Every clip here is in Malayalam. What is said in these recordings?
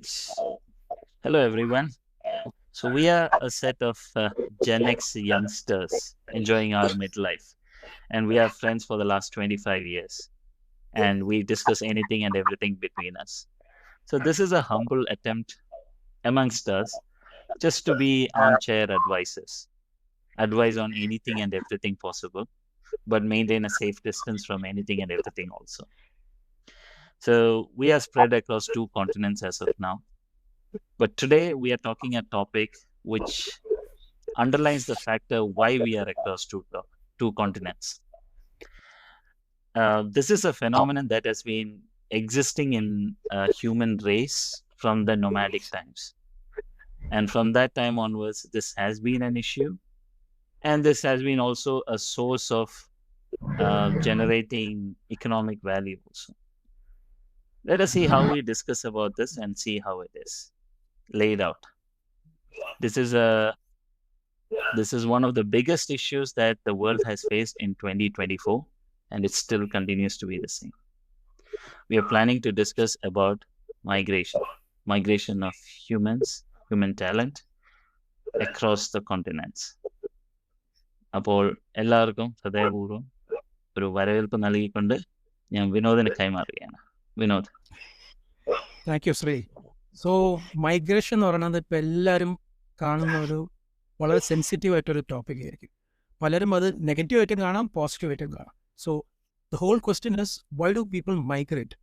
right. Hello, everyone. So, we are a set of Gen X youngsters enjoying our midlife, and we are friends for the last 25 years. And we discuss anything and everything between us. So, this is a humble attempt amongst us just to be armchair advisors, advise on anything and everything possible, but maintain a safe distance from anything and everything also. So, we are spread across two continents as of now. But today we are talking a topic which underlines the factor why we are across two continents. This is a phenomenon that has been existing in human race from the nomadic times. And from that time onwards, this has been an issue. And this has been also a source of generating economic value also. Let us see how we discuss about this and see how it is laid out. This is a This is one of the biggest issues that the world has faced in 2024, and it still continues to be the same. We are planning to discuss about migration of human talent across the continents. അപ്പോൾ എല്ലാവർക്കും ഹൃദയപൂർവ്വം ഒരു വരവേൽപ്പ് നൽകിക്കൊണ്ട് ഞാൻ വിനോദിന് കൈമാറുകയാണ്. Vinod. Thank you Sree. So migration എന്ന് പറയുന്നത് ഇപ്പോൾ എല്ലാവരും കാണുന്ന ഒരു വളരെ സെൻസിറ്റീവ് ആയിട്ടൊരു ടോപ്പിക് ആയിരിക്കും. പലരും അത് നെഗറ്റീവായിട്ടും കാണാം, പോസിറ്റീവായിട്ടും കാണാം. So the whole question is why do people migrate?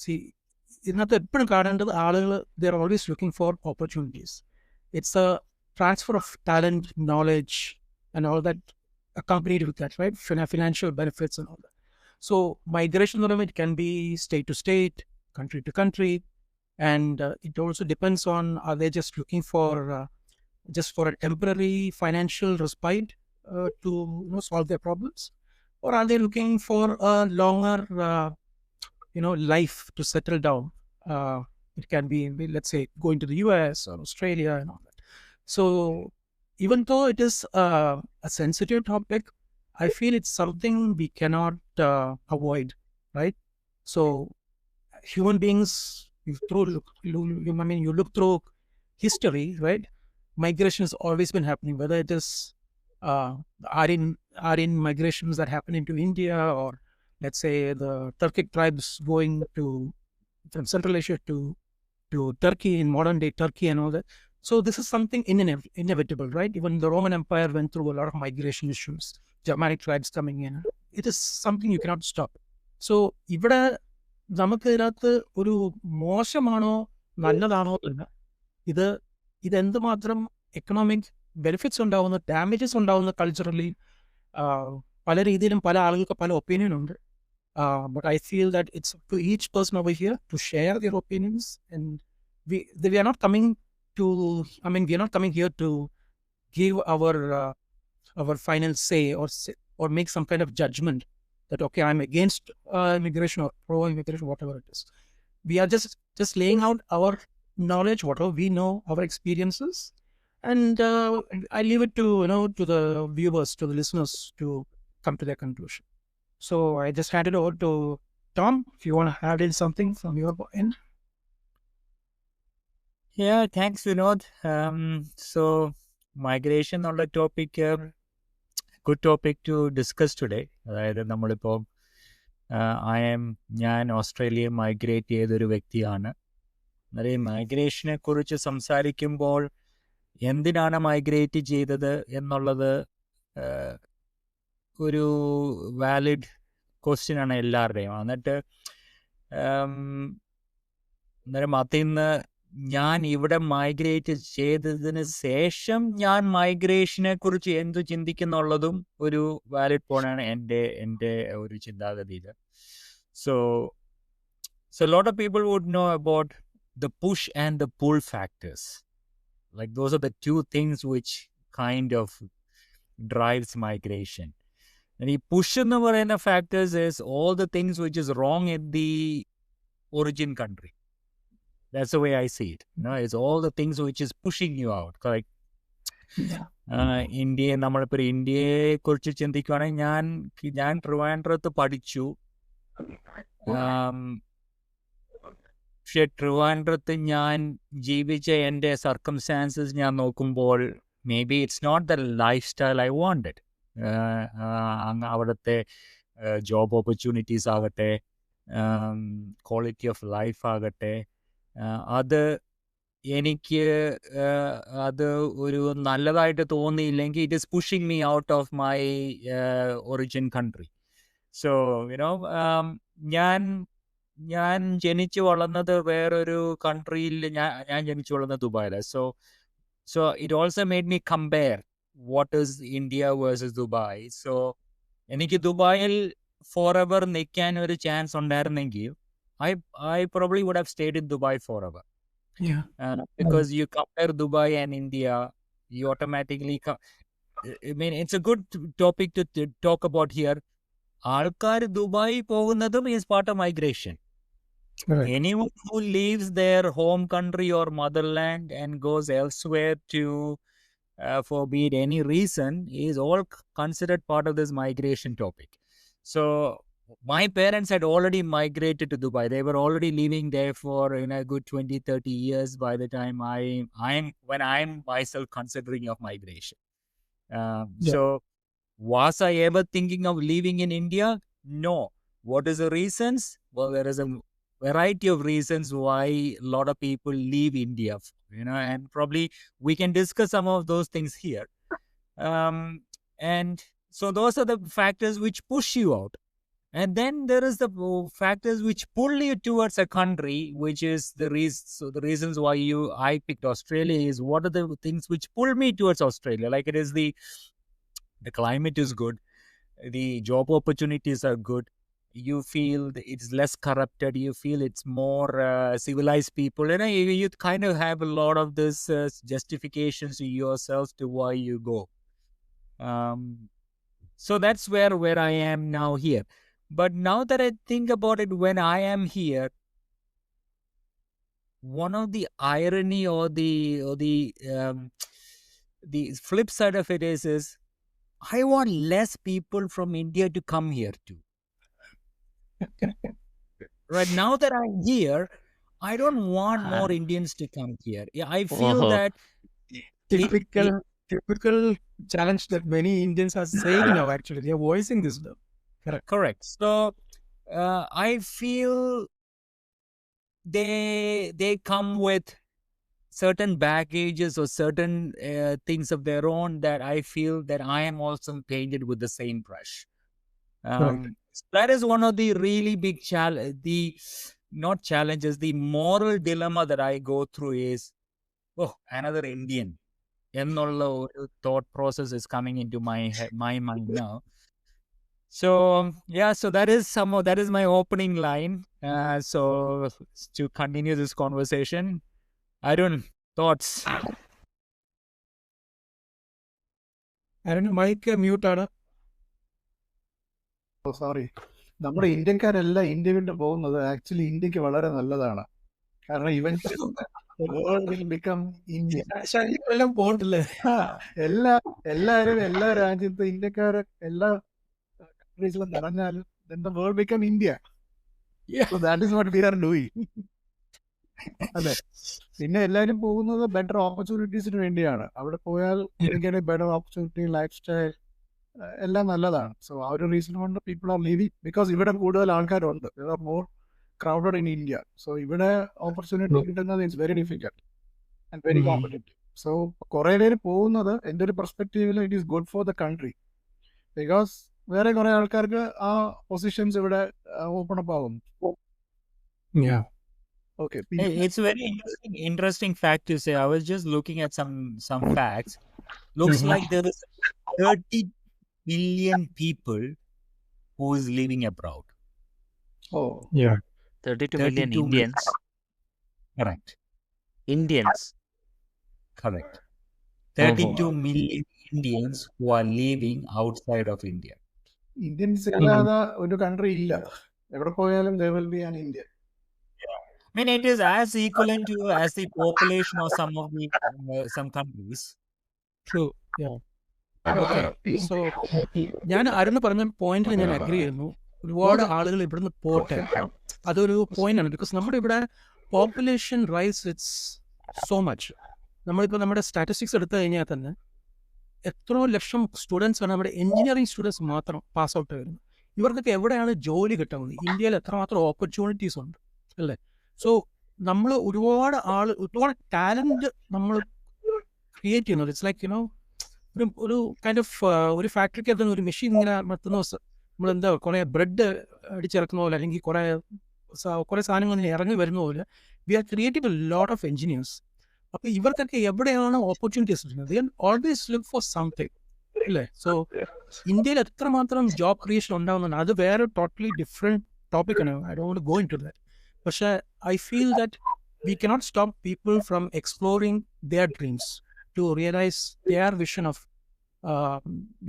See, ഇതിനകത്ത് എപ്പോഴും കാണേണ്ടത് ആളുകൾ they are always looking for opportunities. It's a transfer of talent, knowledge and all that accompanied with that, right? Financial benefits and all that. So migration, it can be state to state, country to country, and it also depends on, are they just looking for a temporary financial respite to solve their problems, or are they looking for a longer life to settle down? It can be, let's say, going to the US or Australia and all that. So even though it is a sensitive topic, I feel it's something we cannot avoid, right? So human beings, you look through history, right? Migration has always been happening, whether it is Aryan migrations that happen into India, or let's say the Turkic tribes going from Central Asia to Turkey, in modern day Turkey and all that. So this is something inevitable, right? Even the Roman Empire went through a lot of migration issues, Germanic tribes coming in. It is something you cannot stop. So ഇവിടെ നമുക്ക് ഇതിനകത്ത് ഒരു മോശമാണോ നല്ലതാണോ എന്ന്, ഇതെന്തുമാത്രം എക്കണോമിക് ബെനിഫിറ്റ്സ് ഉണ്ടാവുന്ന, ഡാമേജസ് ഉണ്ടാവുന്ന കൾച്ചറലി, പല രീതിയിലും പല ആളുകൾക്ക് പല ഒപ്പീനിയൻ ഉണ്ട്. But I feel that it's to each person over here to share their opinions, and we are not coming here to give our final say or make some kind of judgment that, okay, I'm against immigration or pro-immigration, whatever it is. We are just laying out our knowledge, whatever we know, our experiences, and I leave it to the viewers, to the listeners, to come to their conclusion. So I just hand it over to Tom, if you want to add in something from your end. Yeah, thanks, Vinod. So migration on the topic, good topic to discuss today. അതായത് നമ്മളിപ്പോൾ ഞാൻ ഓസ്ട്രേലിയ മൈഗ്രേറ്റ് ചെയ്തൊരു വ്യക്തിയാണ്. അതായത് മൈഗ്രേഷനെ കുറിച്ച് സംസാരിക്കുമ്പോൾ എന്തിനാണ് മൈഗ്രേറ്റ് ചെയ്തത് എന്നുള്ളത് ഒരു വാലിഡ് ക്വസ്റ്റ്യനാണ് എല്ലാവരുടെയും. എന്നിട്ട് അന്നേരം അതിൽ നിന്ന് ഞാൻ ഇവിടെ മൈഗ്രേറ്റ് ചെയ്തതിന് ശേഷം ഞാൻ മൈഗ്രേഷനെ കുറിച്ച് എന്തു ചിന്തിക്കുന്നുള്ളതും ഒരു വാലിഡ് പോയിന്റാണ് എൻ്റെ ഒരു ചിന്താഗതിയിൽ. So lot of people would know about the push and the pull factors. Like those are the two things which kind of drives migration. And the push in the factors is all the things which is wrong in the origin country. That's the way I see it. It's all the things which is pushing you out. Correct? ഇന്ത്യയെ നമ്മളിപ്പോൾ ഇന്ത്യയെ കുറിച്ച് ചിന്തിക്കുകയാണെങ്കിൽ ഞാൻ ട്രിവാൻഡ്രത്ത് പഠിച്ചു. പക്ഷെ ട്രിവാൻഡ്രത്ത് ഞാൻ ജീവിച്ച എൻ്റെ സർക്കംസ്റ്റാൻസസ് ഞാൻ നോക്കുമ്പോൾ maybe it's not the lifestyle I wanted. അവിടുത്തെ ജോബ് ഓപ്പർച്യൂണിറ്റീസ് ആകട്ടെ, ക്വാളിറ്റി ഓഫ് ലൈഫ് ആകട്ടെ, അത് എനിക്ക് അത് ഒരു നല്ലതായിട്ട് തോന്നിയില്ലെങ്കിൽ it is pushing me out of my origin country. So you know ഞാൻ ജനിച്ചു വളർന്നത് വേറൊരു കൺട്രിയിൽ, ഞാൻ ജനിച്ചു വളർന്നത് ദുബായിലാണ്. So it also made me compare what is India versus Dubai. So എനിക്ക് ദുബായിൽ ഫോർ എവർ നിൽക്കാൻ ഒരു ചാൻസ് ഉണ്ടായിരുന്നെങ്കിൽ I probably would have stayed in Dubai forever. Yeah. Because you compare Dubai and India, you automatically I mean, it's a good topic to talk about here. ആൾക്കാർ ദുബായ് പോകുന്നതും is part of migration. Right. Anyone who leaves their home country or motherland and goes elsewhere to for be it any reason is all considered part of this migration topic. So my parents had already migrated to Dubai. They were already living there for a good 20-30 years by the time I'm myself considering of migration. Yeah. So was I ever thinking of living in India? No. What is the reasons? Well, there is a variety of reasons why a lot of people leave India, and probably we can discuss some of those things here. And so those are the factors which push you out. And then there is the factors which pull you towards a country, which is the reasons why I picked Australia is what are the things which pull me towards Australia? Like it is the climate is good, the job opportunities are good, you feel it's less corrupted, you feel it's more civilized people, and you kind of have a lot of this justifications to yourself to why you go. So that's where I am now here. But now that I think about it, when I am here, one of the irony or the flip side of it is I want less people from India to come here too. Right now that I'm here, I don't want more Indians to come here. I feel that typical challenge that many Indians are saying now. Actually, they are voicing this now. Correct. So I feel they come with certain baggages or certain things of their own that I feel that I am also painted with the same brush. That is one of the really big the moral dilemma that I go through is, another Indian. Ennolla thought process is coming into my mind now. So so that is my opening line. So to continue this conversation, thoughts. Mic mute ആണ്. സോറി, നമ്മുടെ ഇന്ത്യക്കാരെല്ലാം ഇന്ത്യ വിട്ട് പോകുന്നത് ആക്ച്വലി ഇന്ത്യക്ക് വളരെ നല്ലതാണ്. കാരണം ഇവൻ ബിക്കം ഇന്ത്യ എല്ലാം പോകണ്ടല്ലേ. എല്ലാരും എല്ലാ രാജ്യത്തും ഇന്ത്യക്കാരെ എല്ലാ കൺട്രീസിലും നിറഞ്ഞാലും then the world become India. So that is what we are doing. അതെ. പിന്നെ എല്ലാവരും പോകുന്നത് ബെറ്റർ ഓപ്പർച്യൂണിറ്റീസിന് വേണ്ടിയാണ്. അവിടെ പോയാൽ എനിക്കൊരു ബെറ്റർ ഓപ്പർച്യൂണിറ്റി, ലൈഫ് സ്റ്റൈൽ എല്ലാം നല്ലതാണ്. സോ ആ ഒരു റീസൺ കൊണ്ട് പീപ്പിൾ ആർ ലിവിങ്, ബിക്കോസ് ഇവിടെ കൂടുതൽ ആൾക്കാരുണ്ട്. There are more crowded in India. So ഇവിടെ ഓപ്പർച്യൂണിറ്റി കിട്ടുന്നത് it's very difficult and very competitive. So കുറേ പേര് പോകുന്നത് എൻ്റെ ഒരു പെർസ്പെക്റ്റീവിൽ it is good for the country, because വേറെ കുറെ ആൾക്കാർക്ക് ആ പൊസിഷൻസ് ഇവിടെ ഓപ്പൺ അപ്പ് ആകും. Okay. It's a very interesting fact to say. I was just looking at some facts. Looks like there is 30 million people who is living abroad. Oh, yeah. 32 million Indians. Correct. Indians. Correct. 32 million Indians who are living outside of India. Indians ഇല്ലാതെ ഒരു കൺട്രി ഇല്ല. എവിടെ പോയാലും there will be an India. I mean, it is as equivalent to as the population of some countries. True. Yeah. Okay. So ഞാൻ അരുണ് പറഞ്ഞ പോയിന്റിൽ ഞാൻ അഗ്രി ചെയ്യുന്നു. ഒരുപാട് ആളുകൾ ഇവിടുന്ന് പോട്ടെ, അതൊരു പോയിന്റ് ആണ്. ബിക്കോസ് നമ്മുടെ ഇവിടെ population rise it's so much. നമ്മളിപ്പോൾ നമ്മുടെ സ്റ്റാറ്റിസ്റ്റിക്സ് എടുത്തു കഴിഞ്ഞാൽ തന്നെ എത്രയോ ലക്ഷം സ്റ്റുഡൻസ് ആണ് നമ്മുടെ എഞ്ചിനീയറിംഗ് സ്റ്റുഡൻസ് മാത്രം പാസ് ഔട്ട് വരുന്നത്. ഇവർക്കൊക്കെ എവിടെയാണ് ജോലി കിട്ടുന്നത്? ഇന്ത്യയിൽ എത്രമാത്രം ഓപ്പർച്യൂണിറ്റീസ് ഉണ്ട് അല്ലേ? സോ നമ്മൾ ഒരുപാട് ടാലൻറ്റ് നമ്മൾ ക്രിയേറ്റ് ചെയ്യുന്നത്. ഇറ്റ്സ് ലൈക്ക് ഒരു കൈൻഡ് ഓഫ് ഒരു ഫാക്ടറിക്ക് എത്തുന്ന ഒരു മെഷീൻ ഇങ്ങനെ മറ്റുന്ന നമ്മളെന്താ കുറേ ബ്രെഡ് അടിച്ചിറക്കുന്ന പോലെ, അല്ലെങ്കിൽ കുറേ സാധനങ്ങൾ ഇങ്ങനെ ഇറങ്ങി വരുന്ന പോലെ we are creating a lot of engineers. അപ്പോൾ ഇവർക്കൊക്കെ എവിടെയാണ് ഓപ്പർച്യൂണിറ്റീസ് കിട്ടുന്നത്? They always look for something അല്ലേ? സോ ഇന്ത്യയിൽ എത്രമാത്രം ജോബ് ക്രിയേഷൻ ഉണ്ടാകുന്നുണ്ട്, അത് വേറെ ടോട്ടലി ഡിഫറെൻറ്റ് ടോപ്പിക്കാണ്. I don't go into that. പക്ഷേ I feel that we cannot stop people from exploring their dreams to realize their vision of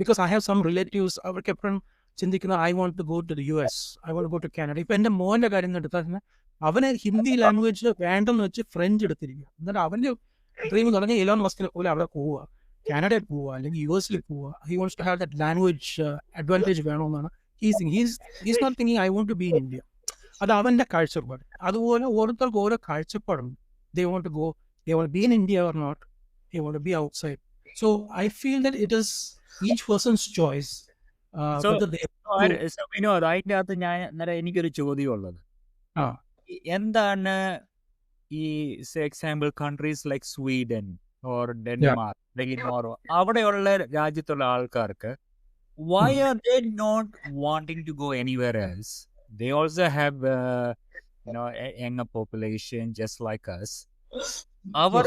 because I have some relatives അവർക്ക് എപ്പോഴും ചിന്തിക്കുന്നത് I want to go to the US, I want go to Canada. ഇപ്പം എൻ്റെ മോൻ്റെ കാര്യം എടുത്താൽ തന്നെ അവന് ഹിന്ദി ലാംഗ്വേജ് വേണ്ടെന്ന് വെച്ച് ഫ്രഞ്ച് എടുത്തിരിക്കുക. എന്നിട്ട് അവൻ്റെ ഡ്രീം തുടങ്ങി എലോൺ മസ്കിനെ പോലെ അവിടെ പോവുക, കാനഡയിൽ പോവുക, അല്ലെങ്കിൽ US പോവുക. He wants to have that language advantage വേണമെന്നാണ് he's not thinking I want to be in India. അത് അവൻ്റെ കാഴ്ചപ്പാട്. അതുപോലെ ഓരോരുത്തർക്ക് ഓരോ കാഴ്ചപ്പാടുണ്ട്. They want to go, they want to be in India or not, they want to be outside. So I feel that it is each person's choice. So, whether they Vinod, അതിൻ്റെ അകത്ത് എനിക്കൊരു ചോദ്യമുള്ളത്, എന്താണ് ഈ example countries like Sweden or Denmark അല്ലെങ്കിൽ നോർവേ, അവിടെയുള്ള രാജ്യത്തുള്ള ആൾക്കാർക്ക് why are they not wanting to go anywhere else? They also have a younger population just like us. Our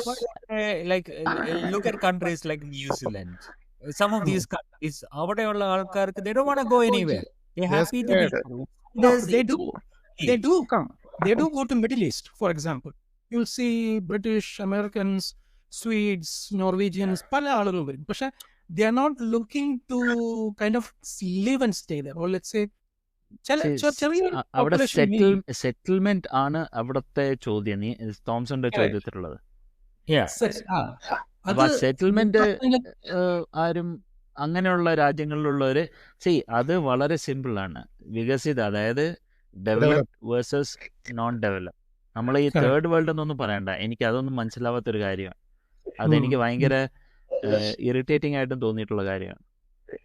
like look at countries like New Zealand, some of these countries, അവിടെയുള്ള ആൾക്കാർക്ക് they don't want to go anywhere. They're happy to be. No, they do come. They do go to Middle East, for example. You'll see British, Americans, Swedes, Norwegians, പല ആളുകൾ വരും. പക്ഷെ they are not looking to kind of live and stay there, or let's say അവിടെ സെറ്റിൽമെന്റ് ആണ് അവിടത്തെ ചോദ്യം, തോംസന്റെ ചോദ്യത്തിലുള്ളത്. അപ്പൊ സെറ്റിൽമെന്റ് ആരും അങ്ങനെയുള്ള രാജ്യങ്ങളിലുള്ളവര് അത് വളരെ സിമ്പിൾ ആണ്. വികസിത, അതായത് ഡെവലപ്ഡ് വേഴ്സസ് നോൺ ഡെവലപ്ഡ്. നമ്മൾ ഈ തേർഡ് വേൾഡ് എന്നൊന്നും പറയണ്ട, എനിക്ക് അതൊന്നും മനസ്സിലാവാത്തൊരു കാര്യമാണ്. അതെനിക്ക് ഭയങ്കര ഇറിറ്റേറ്റിംഗ് ആയിട്ടും തോന്നിയിട്ടുള്ള കാര്യമാണ്.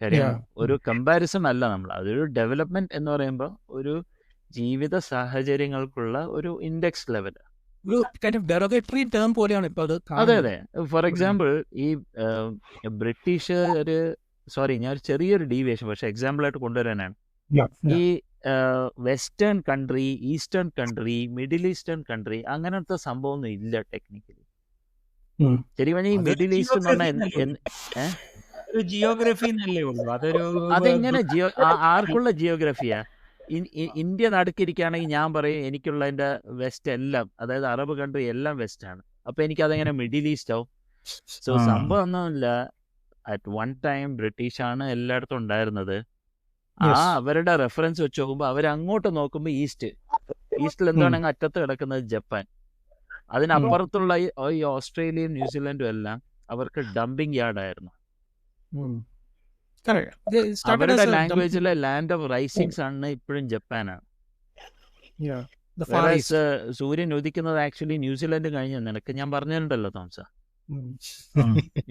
കാര്യം ഒരു കമ്പാരിസൺ അല്ല നമ്മൾ, അതൊരു ഡെവലപ്മെന്റ് എന്ന് പറയുമ്പോൾ ഒരു ജീവിത സാഹചര്യങ്ങൾക്കുള്ള ഒരു ഇൻഡെക്സ് ലെവൽ, പോലെയാണ് ഇപ്പോൾ അത്. അതെ അതെ. ഫോർ എക്സാമ്പിൾ ഈ ബ്രിട്ടീഷുകാര്, സോറി ഞാൻ ഒരു ചെറിയൊരു ഡീവിയേഷൻ പക്ഷെ എക്സാമ്പിൾ ആയിട്ട് കൊണ്ടുവരാനാണ്. ഈ western country, eastern country, middle eastern country, അങ്ങനത്തെ സംഭവം ഒന്നും ഇല്ല ടെക്നിക്കലി. ശരി പറഞ്ഞാൽ ഈ മിഡിൽ ഈസ്റ്റ് എന്ന് പറഞ്ഞാൽ ജിയോഗ്രഫി അതെങ്ങനെ ആർക്കുള്ള ജിയോഗ്രഫിയാ? ഇന്ത്യ നടുക്കിരിക്കുകയാണെങ്കിൽ ഞാൻ പറയും എനിക്കുള്ളതിന്റെ വെസ്റ്റ് എല്ലാം, അതായത് അറബ് കൺട്രി എല്ലാം വെസ്റ്റ് ആണ്. അപ്പൊ എനിക്ക് അതെങ്ങനെ മിഡിൽ ഈസ്റ്റ് ആവും? സോ സംഭവം ഒന്നുമില്ല. അറ്റ് വൺ ടൈം ബ്രിട്ടീഷ് ആണ് എല്ലായിടത്തും ഉണ്ടായിരുന്നത്. അവരുടെ റെഫറൻസ് വെച്ച് നോക്കുമ്പോൾ അവർ അങ്ങോട്ട് നോക്കുമ്പോൾ ഈസ്റ്റിൽ എന്താണെങ്കിൽ അറ്റത്ത് കിടക്കുന്നത് ജപ്പാൻ, അതിനപ്പുറത്തുള്ള ഈ ഓസ്ട്രേലിയയും ന്യൂസിലൻഡും എല്ലാം അവർക്ക് ഡംപിങ് യാർഡായിരുന്നു. അവരുടെ ലാംഗ്വേജിലെ ലാൻഡ് ഓഫ് റൈസിംഗ് ആണ് ഇപ്പോഴും ജപ്പാനാണ്. സൂര്യൻ ഉദിക്കുന്നത് ആക്ച്വലി ന്യൂസിലൻഡ് കഴിഞ്ഞ നിനക്ക് ഞാൻ പറഞ്ഞിട്ടുണ്ടല്ലോ തോംസ.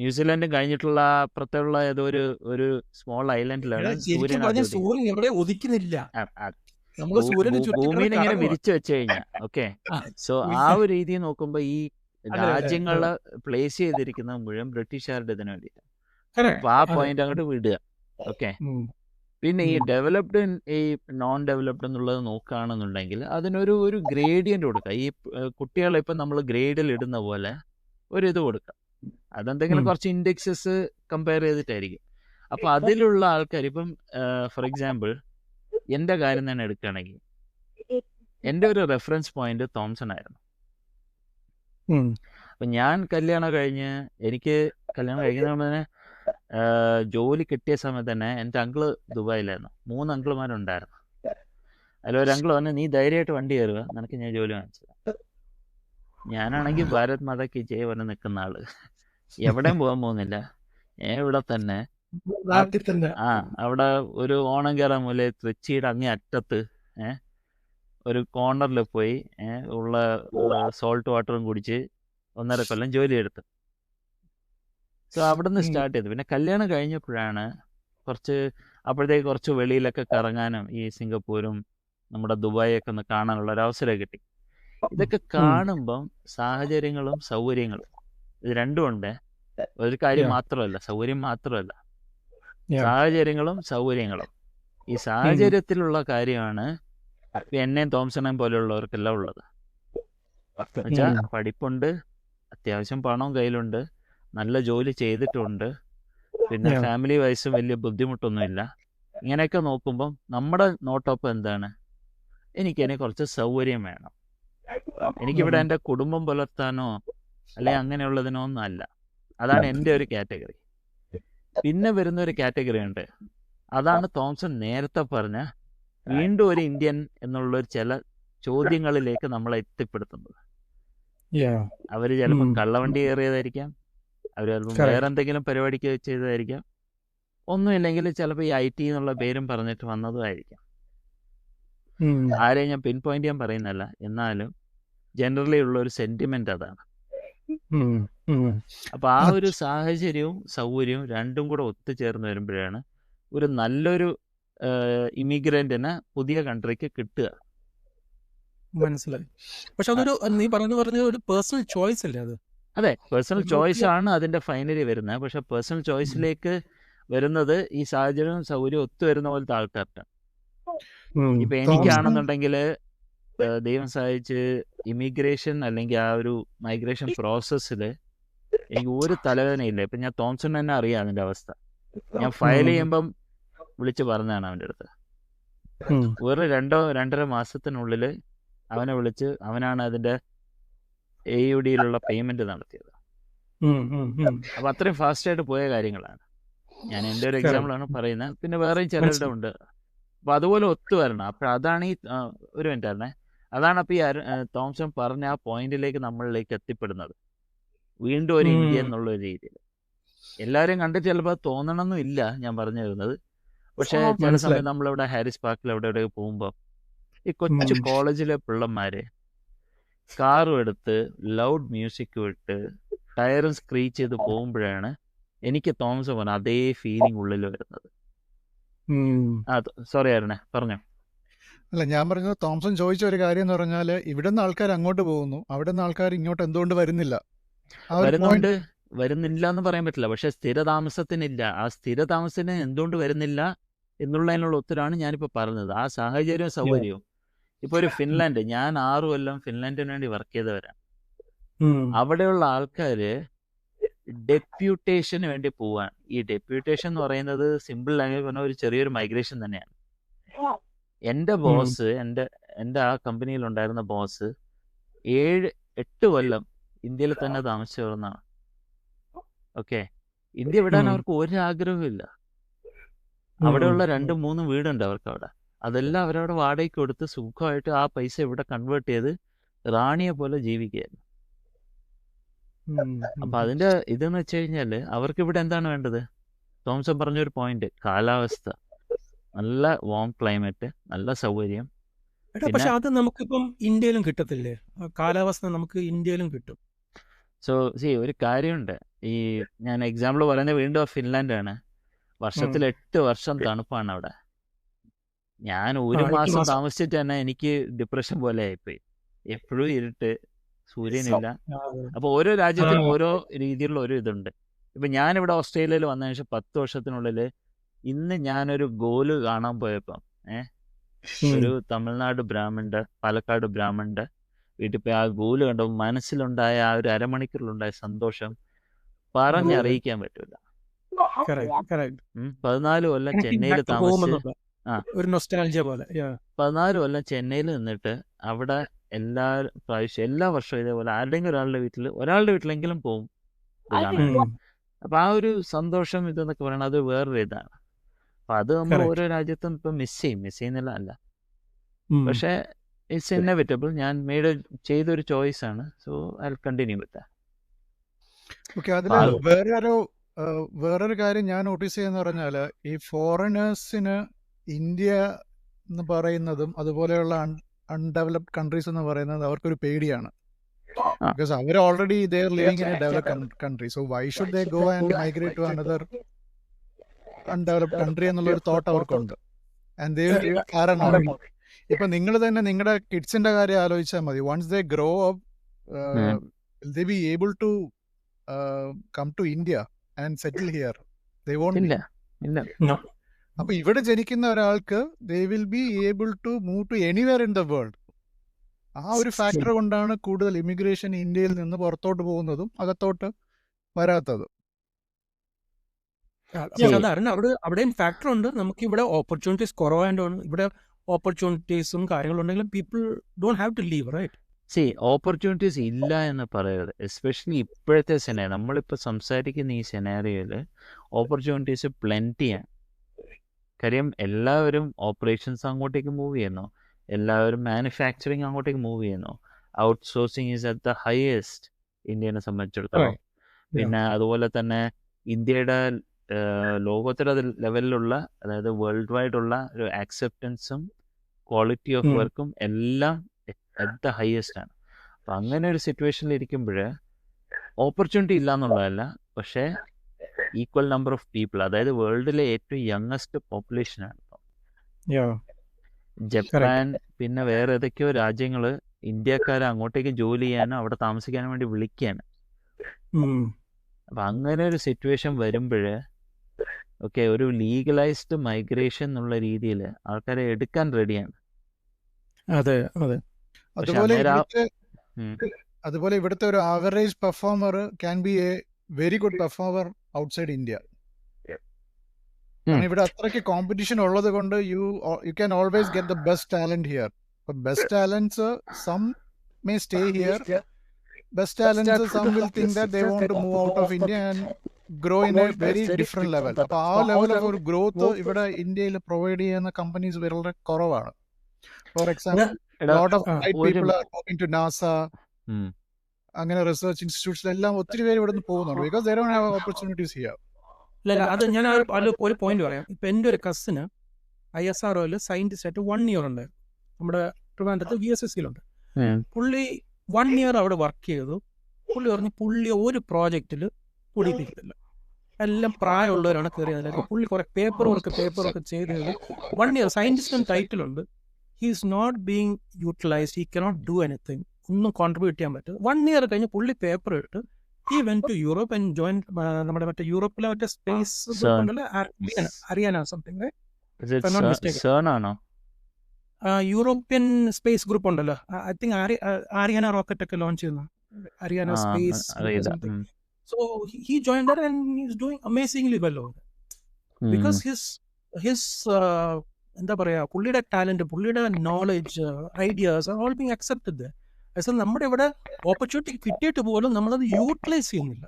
ന്യൂസിലൻഡ് കഴിഞ്ഞിട്ടുള്ള അപ്പുറത്തുള്ള ഏതോ ഒരു സ്മോൾ ഐലൻഡിലാണ് സൂര്യൻ ഭൂമിയിൽ ഇങ്ങനെ വിരിച്ചു വെച്ച് കഴിഞ്ഞാൽ. ഓക്കെ, സോ ആ ഒരു രീതിയിൽ നോക്കുമ്പോ ഈ രാജ്യങ്ങളെ പ്ലേസ് ചെയ്തിരിക്കുന്നത് മുഴുവൻ ബ്രിട്ടീഷുകാരുടെ ഇതിനു വേണ്ടിയിട്ട്. അപ്പൊ ആ പോയിന്റ് അങ്ങോട്ട് വിടുക. ഓക്കെ, പിന്നെ ഈ ഡെവലപ്ഡ് ഈ നോൺ ഡെവലപ്ഡ് എന്നുള്ളത് നോക്കുകയാണെന്നുണ്ടെങ്കിൽ അതിനൊരു ഗ്രേഡിയന്റ് കൊടുക്കുക. ഈ കുട്ടികളെ ഇപ്പം നമ്മൾ ഗ്രേഡിൽ ഇടുന്ന പോലെ ഒരു ഇത് കൊടുക്കുക. അതെന്തെങ്കിലും കുറച്ച് ഇൻഡെക്സസ് കമ്പയർ ചെയ്തിട്ടായിരിക്കും. അപ്പൊ അതിലുള്ള ആൾക്കാർ ഇപ്പം ഫോർ എക്സാമ്പിൾ എൻ്റെ കാര്യം തന്നെ എടുക്കുകയാണെങ്കിൽ എൻ്റെ ഒരു റെഫറൻസ് പോയിന്റ് തോംസൺ ആയിരുന്നു. അപ്പം ഞാൻ എനിക്ക് കല്യാണം കഴിക്കുന്നതിന് ജോലി കിട്ടിയ സമയത്ത് തന്നെ എൻ്റെ അങ്കിള് ദുബായിലായിരുന്നു. 3 അങ്കിളുമാരുണ്ടായിരുന്നു. അതിലൊരു അങ്കിള് പറഞ്ഞു, നീ ധൈര്യമായിട്ട് വണ്ടി കയറുക, നിനക്ക് ഞാൻ ജോലി വാങ്ങിച്ചത്. ഞാനാണെങ്കിൽ ഭാരത് മാതാക്ക് ജയ് പറഞ്ഞ് നിൽക്കുന്ന ആള്, എവിടെയും പോകാൻ പോകുന്നില്ല, ഇവിടെ തന്നെ. അവിടെ ഒരു ഓണം കയറാൻ മൂല തൃച്ചിയുടെ അങ്ങേ അറ്റത്ത് ഒരു കോർണറിൽ പോയി ഉള്ള സോൾട്ട് വാട്ടറും കുടിച്ച് 1.5 കൊല്ലം ജോലിയെടുത്തു. സോ അവിടുന്ന് സ്റ്റാർട്ട് ചെയ്തു. പിന്നെ കല്യാണം കഴിഞ്ഞപ്പോഴാണ് അപ്പോഴത്തേക്ക് കുറച്ച് വെളിയിലൊക്കെ കറങ്ങാനും ഈ സിംഗപ്പൂരും നമ്മുടെ ദുബായൊക്കെ ഒന്ന് കാണാനുള്ള ഒരു അവസരം കിട്ടി. ഇതൊക്കെ കാണുമ്പം സാഹചര്യങ്ങളും സൗകര്യങ്ങളും ഇത് രണ്ടും ഉണ്ട്. ഒരു കാര്യം മാത്രമല്ല, സൗകര്യം മാത്രമല്ല, സാഹചര്യങ്ങളും സൗകര്യങ്ങളും. ഈ സാഹചര്യത്തിലുള്ള കാര്യമാണ് എന്നെയും തോംസണേയും പോലെയുള്ളവർക്കെല്ലാം ഉള്ളത്. എന്നുവെച്ചാൽ പഠിപ്പുണ്ട്, അത്യാവശ്യം പണം കയ്യിലുണ്ട്, നല്ല ജോലി ചെയ്തിട്ടുണ്ട്, പിന്നെ ഫാമിലി വൈസും വലിയ ബുദ്ധിമുട്ടൊന്നുമില്ല. ഇങ്ങനെയൊക്കെ നോക്കുമ്പം നമ്മുടെ നോട്ടൊപ്പം എന്താണ്, എനിക്കതിനെ കുറച്ച് സൗകര്യം വേണം. എനിക്കിവിടെ എൻ്റെ കുടുംബം പുലർത്താനോ അല്ലെ അങ്ങനെയുള്ളതിനോ ഒന്നും അല്ല. അതാണ് എൻ്റെ ഒരു കാറ്റഗറി. പിന്നെ വരുന്ന ഒരു കാറ്റഗറി ഉണ്ട്, അതാണ് തോംസൺ നേരത്തെ പറഞ്ഞ വീണ്ടും ഒരു ഇന്ത്യൻ എന്നുള്ളൊരു ചില ചോദ്യങ്ങളിലേക്ക് നമ്മളെ എത്തിപ്പെടുത്തുന്നത്. അവർ ചിലപ്പോൾ കള്ളവണ്ടി കയറിയതായിരിക്കാം, അവർ ചിലപ്പോൾ വേറെ എന്തെങ്കിലും പരിപാടിക്ക് ചെയ്തതായിരിക്കാം, ഒന്നുമില്ലെങ്കിൽ ചിലപ്പോൾ ഈ IT എന്നുള്ള പേരും പറഞ്ഞിട്ട് വന്നതുമായിരിക്കാം. ആരെയും ഞാൻ പിൻ പോയിന്റ് ചെയ്യാൻ പറയുന്നല്ല, എന്നാലും ജനറലി ഉള്ള ഒരു സെന്റിമെന്റ് അതാണ്. അപ്പൊ ആ ഒരു സാഹചര്യവും സൗകര്യവും രണ്ടും കൂടെ ഒത്തുചേർന്ന് വരുമ്പോഴാണ് ഒരു നല്ലൊരു ഇമിഗ്രന്റിന് പുതിയ കൺട്രിക്ക് കിട്ടുക. മനസ്സിലായി. പക്ഷെ അതൊരു നീ പറഞ്ഞ ഒരു പേഴ്സണൽ ചോയ്സ് അല്ലേ അത്? അതെ, പേഴ്സണൽ ചോയ്സ് ആണ് അതിന്റെ ഫൈനലി വരുന്നത്. പക്ഷെ പേഴ്സണൽ ചോയ്സിലേക്ക് വരുന്നത് ഈ സാഹചര്യവും സൗകര്യവും ഒത്തുവരുന്ന പോലത്തെ ആൾക്കാർക്ക്. ഇപ്പൊ എനിക്കാണെന്നുണ്ടെങ്കിൽ ദൈവം സഹായിച്ച് ഇമിഗ്രേഷൻ അല്ലെങ്കിൽ ആ ഒരു മൈഗ്രേഷൻ പ്രോസസ്സിൽ എനിക്ക് ഒരു തലവേദനയില്ല. ഇപ്പൊ ഞാൻ തോംസൺ തന്നെ അറിയാം അതിന്റെ അവസ്ഥ. ഞാൻ ഫയൽ ചെയ്യുമ്പം വിളിച്ച് പറഞ്ഞതാണ് അവൻ്റെ അടുത്ത്. ഒരു 2-2.5 മാസത്തിനുള്ളിൽ അവനെ വിളിച്ച് അവനാണ് അതിന്റെ AUDയിലുള്ള പേയ്മെന്റ് നടത്തിയത്. അപ്പൊ അത്രയും ഫാസ്റ്റായിട്ട് പോയ കാര്യങ്ങളാണ്. ഞാൻ എൻ്റെ ഒരു എക്സാമ്പിളാണ് പറയുന്നത്. പിന്നെ വേറെയും ചിലരുടെ ഉണ്ട്. അപ്പൊ അതുപോലെ ഒത്തുവരണം. അപ്പൊ അതാണ് ഈ ഒരു മിനിറ്റ് ആയിരുന്നേ, അതാണ് അപ്പൊ ഈ തോംസൺ പറഞ്ഞ ആ പോയിന്റിലേക്ക് നമ്മളിലേക്ക് എത്തിപ്പെടുന്നത്. വീണ്ടും ഒരു ഇന്ത്യ എന്നുള്ള ഒരു രീതിയിൽ എല്ലാവരും കണ്ടിട്ട് ചിലപ്പോൾ തോന്നണമെന്നും ഇല്ല ഞാൻ പറഞ്ഞു തരുന്നത്. പക്ഷെ ചില സമയം നമ്മളിവിടെ ഹാരിസ് പാർക്കിൽ എവിടെ പോകുമ്പോൾ ഈ കൊച്ചു കോളേജിലെ പിള്ളന്മാര് കാറും എടുത്ത് ലൗഡ് മ്യൂസിക് വിട്ട് ടയറും സ്ക്രീച്ച് ചെയ്ത് പോകുമ്പോഴാണ് എനിക്ക് തോമസ് പറഞ്ഞ അതേ ഫീലിംഗ് ഉള്ളിൽ വരുന്നത്. സോറി ആയിരുന്നേ, പറഞ്ഞോ. അല്ല, ഞാൻ പറഞ്ഞത് തോംസൺ ചോദിച്ച ഒരു കാര്യം എന്ന് പറഞ്ഞാൽ ഇവിടുന്ന് ആൾക്കാർ അങ്ങോട്ട് പോകുന്നു, അവിടെ നിന്ന് ആൾക്കാർ ഇങ്ങോട്ട് എന്തുകൊണ്ട് വരുന്നില്ല? വരുന്നില്ല എന്ന് പറയാൻ പറ്റില്ല, പക്ഷെ സ്ഥിരതാമസത്തിനില്ല. ആ സ്ഥിരതാമസത്തിന് എന്തുകൊണ്ട് വരുന്നില്ല എന്നുള്ളതിനുള്ള ഉത്തരമാണ് ഞാനിപ്പോ പറഞ്ഞത്. ആ സാഹചര്യവും സൗകര്യവും. ഇപ്പൊ ഒരു ഫിൻലാൻഡ്, ഞാൻ 6 കൊല്ലം ഫിൻലാൻഡിന് വേണ്ടി വർക്ക് ചെയ്തവരാണ്. അവിടെയുള്ള ആൾക്കാര് ഡെപ്യൂട്ടേഷന് വേണ്ടി പോവാൻ. ഈ ഡെപ്യൂട്ടേഷൻ എന്ന് പറയുന്നത് സിമ്പിൾ ലാംഗ്വേജ് പറഞ്ഞാൽ ഒരു ചെറിയൊരു മൈഗ്രേഷൻ തന്നെയാണ്. എൻ്റെ ബോസ്, എൻ്റെ ആ കമ്പനിയിൽ ഉണ്ടായിരുന്ന ബോസ് 7-8 കൊല്ലം ഇന്ത്യയിൽ തന്നെ താമസിച്ചു വരുന്നതാണ്. ഓക്കെ, ഇന്ത്യ വിടാൻ അവർക്ക് ഒരു ആഗ്രഹവും ഇല്ല. അവിടെയുള്ള 2-3 വീടുണ്ട് അവർക്ക് അവിടെ. അതെല്ലാം അവരവിടെ വാടകയ്ക്ക് കൊടുത്ത് സുഖമായിട്ട് ആ പൈസ ഇവിടെ കൺവേർട്ട് ചെയ്ത് റാണിയെ പോലെ ജീവിക്കുകയായിരുന്നു. അപ്പൊ അതിന്റെ ഇതെന്ന് വെച്ച് കഴിഞ്ഞാല് അവർക്ക് ഇവിടെ എന്താണ് വേണ്ടത്? തോംസൺ പറഞ്ഞൊരു പോയിന്റ്, കാലാവസ്ഥ, നല്ല വാം ക്ലൈമറ്റ്, നല്ല സൗകര്യം. പക്ഷെ അത് നമുക്കിപ്പം ഇന്ത്യയിലും കിട്ടത്തില്ലേ? കാലാവസ്ഥ നമുക്ക് ഇന്ത്യയിലും കിട്ടും. സോ ഒരു കാര്യമുണ്ട്. ഈ ഞാൻ എക്സാമ്പിൾ പറയുന്നത് വീണ്ടും ഫിൻലാൻഡാണ്. വർഷത്തിൽ 8 വർഷം തണുപ്പാണ് അവിടെ. ഞാൻ 1 മാസം താമസിച്ചിട്ട് തന്നെ എനിക്ക് ഡിപ്രഷൻ പോലെ ആയിപ്പോയി. എപ്പോഴും ഇരുട്ട്, സൂര്യനില്ല. അപ്പൊ ഓരോ രാജ്യത്തിനും ഓരോ രീതിയിലുള്ള ഒരു ഇതുണ്ട്. ഇപ്പൊ ഞാനിവിടെ ഓസ്ട്രേലിയയിൽ വന്നതിന് ശേഷം 10 വർഷത്തിനുള്ളിൽ ഇന്ന് ഞാനൊരു ഗോല് കാണാൻ പോയപ്പോ ഒരു തമിഴ്നാട് ബ്രാഹ്മണന്റെ, പാലക്കാട് ബ്രാഹ്മണന്റെ വീട്ടിൽ പോയി ആ ഗോല് കണ്ടപ്പോൾ മനസ്സിലുണ്ടായ ആ ഒരു അരമണിക്കൂറിലുണ്ടായ സന്തോഷം പറഞ്ഞറിയിക്കാൻ പറ്റൂല. 14 കൊല്ലം ചെന്നൈയിൽ താമസിച്ച് 14 കൊല്ലം ചെന്നൈയിൽ നിന്നിട്ട് അവിടെ എല്ലാ വർഷവും ഇതേപോലെ ഒരാളുടെ വീട്ടിലെങ്കിലും പോകും കാണാൻ. അപ്പൊ ആ ഒരു സന്തോഷം ഇതെന്നൊക്കെ പറയണത് അത് വേറൊരു ഇതാണ്. അപ്പൊ അത് നമ്മൾ ഓരോ രാജ്യത്തും ഇപ്പൊ മിസ് ചെയ്യുന്നില്ല അല്ല, പക്ഷെ ഇറ്റ്സ് ഇന്നെവിറ്റബിൾ. ഞാൻ ചെയ്തൊരു ചോയ്സ് ആണ്. So I will continue with that. Okay, അതിൽ വേറൊരു കാര്യം ഞാൻ നോട്ടീസ് ചെയ്യുന്ന പറഞ്ഞാല് ഈ ഫോറിനേഴ്സിന് ഇന്ത്യ എന്ന് പറയുന്നതും അതുപോലെയുള്ള അൺഡെവലപ്ഡ് കൺട്രീസ് എന്ന് പറയുന്നത് അവർക്കൊരു പേടിയാണ്. ആ. ബിക്കോസ് അവർ already they are living in a developed country. So why should they go and migrate to another undeveloped country എന്നുള്ളൊരു തോട്ട് അവർക്കുണ്ട്. ആൻഡ് ദേ ആർ ഇപ്പൊ നിങ്ങൾ തന്നെ നിങ്ങളുടെ കിഡ്സിന്റെ കാര്യം ആലോചിച്ചാൽ മതി. Once they grow up they be able to come to India and settle here. They won't ഇല്ല ഇല്ല അപ്പൊ ഇവിടെ ജനിക്കുന്ന ഒരാൾക്ക് they will be able to move to anywhere in the world. ആ ഒരു ഫാക്ടർ കൊണ്ടാണ് കൂടുതൽ ഇമിഗ്രേഷൻ ഇന്ത്യയിൽ നിന്ന് പുറത്തോട്ട് പോകുന്നതും അകത്തോട്ട് വരാത്തതും. സാധാരണ അവിടെയും ഫാക്ടർ ഉണ്ട്. നമുക്ക് ഇവിടെ ഓപ്പർച്യൂണിറ്റീസ് കുറവായതുകൊണ്ട് ഇവിടെ ഓപ്പർച്യൂണിറ്റീസും കാര്യങ്ങളുണ്ടെങ്കിലും people don't have to leave, right? Opportunities ഇല്ല എന്ന് പറയരുത്. എസ്പെഷ്യലി ഇപ്പോഴത്തെ സെനാരിയോ, നമ്മളിപ്പോൾ സംസാരിക്കുന്ന ഈ സെനാരിയോയിൽ ഓപ്പർച്യൂണിറ്റീസ് പ്ലെൻറ്റിയാണ്. കാര്യം എല്ലാവരും ഓപ്പറേഷൻസ് അങ്ങോട്ടേക്ക് മൂവ് ചെയ്യുന്നു, എല്ലാവരും മാനുഫാക്ചറിങ് അങ്ങോട്ടേക്ക് മൂവ് ചെയ്യുന്നു. Outsourcing is at the highest ഇന്ത്യനെ സംബന്ധിച്ചിടത്തോളം. പിന്നെ അതുപോലെ തന്നെ ഇന്ത്യയുടെ ലോകോത്തര ലെവലിലുള്ള, അതായത് വേൾഡ് വൈഡുള്ള ഒരു ആക്സെപ്റ്റൻസും ക്വാളിറ്റി ഓഫ് വർക്കും എല്ലാം അറ്റ് ദ ഹയസ്റ്റ് ആണ്. അപ്പം അങ്ങനെ ഒരു സിറ്റുവേഷനിൽ ഇരിക്കുമ്പോൾ ഓപ്പർച്യൂണിറ്റി ഇല്ല എന്നുള്ളതല്ല, പക്ഷേ ഈക്വൽ നമ്പർ ഓഫ് പീപ്പിൾ, അതായത് വേൾഡിലെ ഏറ്റവും യങ്ങസ്റ്റ് പോപ്പുലേഷനാണ് ഇപ്പം. ജപ്പാൻ പിന്നെ വേറെ ഏതൊക്കെയോ രാജ്യങ്ങൾ ഇന്ത്യക്കാരെ അങ്ങോട്ടേക്ക് ജോലി ചെയ്യാനും അവിടെ താമസിക്കാനും വേണ്ടി വിളിക്കുകയാണ്. അപ്പം അങ്ങനെ ഒരു സിറ്റുവേഷൻ വരുമ്പോൾ ഓക്കെ, ഒരു ലീഗലൈസ്ഡ് മൈഗ്രേഷൻ എന്നുള്ള രീതിയിൽ ആൾക്കാരെ എടുക്കാൻ റെഡിയാണ്. അതെ അതെ. അതുപോലെ ഇവിടുത്തെ ഒരു average performer can be a very good performer outside India. ഇവിടെ അത്രയ്ക്ക് കോമ്പറ്റീഷൻ ഉള്ളത് കൊണ്ട് you can always get the best talent here. Best talents some may stay here, best talents some will think that they want to move out of India and grow in a very different level. അപ്പൊ ആ ലെവൽ ഓഫ് ഒരു ഗ്രോത്ത് ഇവിടെ ഇന്ത്യയിൽ പ്രൊവൈഡ് ചെയ്യുന്ന കമ്പനീസ് വളരെ കുറവാണ്. For example, lot of people are going to NASA, അങ്ങനെ റിസർച്ച് ഇൻസ്റ്റിറ്റ്യൂട്ട്സിലെല്ലാം ഒത്തിരി പേര് ഇവിടെ നിന്ന് പോകുന്നുണ്ട്. Because they don't have opportunities here. അല്ല, അത് ഞാൻ ഒരു പോയിന്റ് പറയാം. ഇപ്പൊ എൻ്റെ ഒരു കസിന് ISROയിൽ സയന്റിസ്റ്റ് ആയിട്ട് 1 year ഉണ്ട്. നമ്മുടെ ട്രിവാൻഡ്രത്ത് VSSCയിലുണ്ട്. പുള്ളി 1 year അവിടെ വർക്ക് ചെയ്തു. പുള്ളി പറഞ്ഞു പുള്ളി ഒരു പ്രോജക്റ്റിൽ കൂടിയിട്ടില്ല, എല്ലാം പ്രായമുള്ളവരാണ് കയറിയത്. പുള്ളി കുറെ പേപ്പർ വർക്ക് ചെയ്ത് 1 year സയന്റിസ്റ്റിന് ടൈറ്റിൽ ഉണ്ട്. He is not being utilised, he cannot do anything, ഒന്നും കോൺട്രിബ്യൂട്ട് ചെയ്യാൻ പറ്റും. 1 year കഴിഞ്ഞ് പുള്ളി പേപ്പർ ഇട്ട് he went to Europe and joined നമ്മുടെ മറ്റേ യൂറോപ്പിലെ മറ്റേ space Ariane something, European space group ഉണ്ടല്ലോ. ഐ തിങ്ക് ആരിയാന റോക്കറ്റ് ഒക്കെ ലോഞ്ച് ചെയ്യുന്ന Ariane space. So he joined that and he's doing amazingly well over there. Because his എന്താ പറയാ, പുള്ളിയുടെ ടാലന്റ്, പുള്ളിയുടെ knowledge, ideas are all being accepted there. പക്ഷെ നമ്മുടെ ഇവിടെ ഓപ്പർച്യൂണിറ്റി കിട്ടിയിട്ട് പോലും നമ്മളത് യൂട്ടിലൈസ് ചെയ്യുന്നില്ല.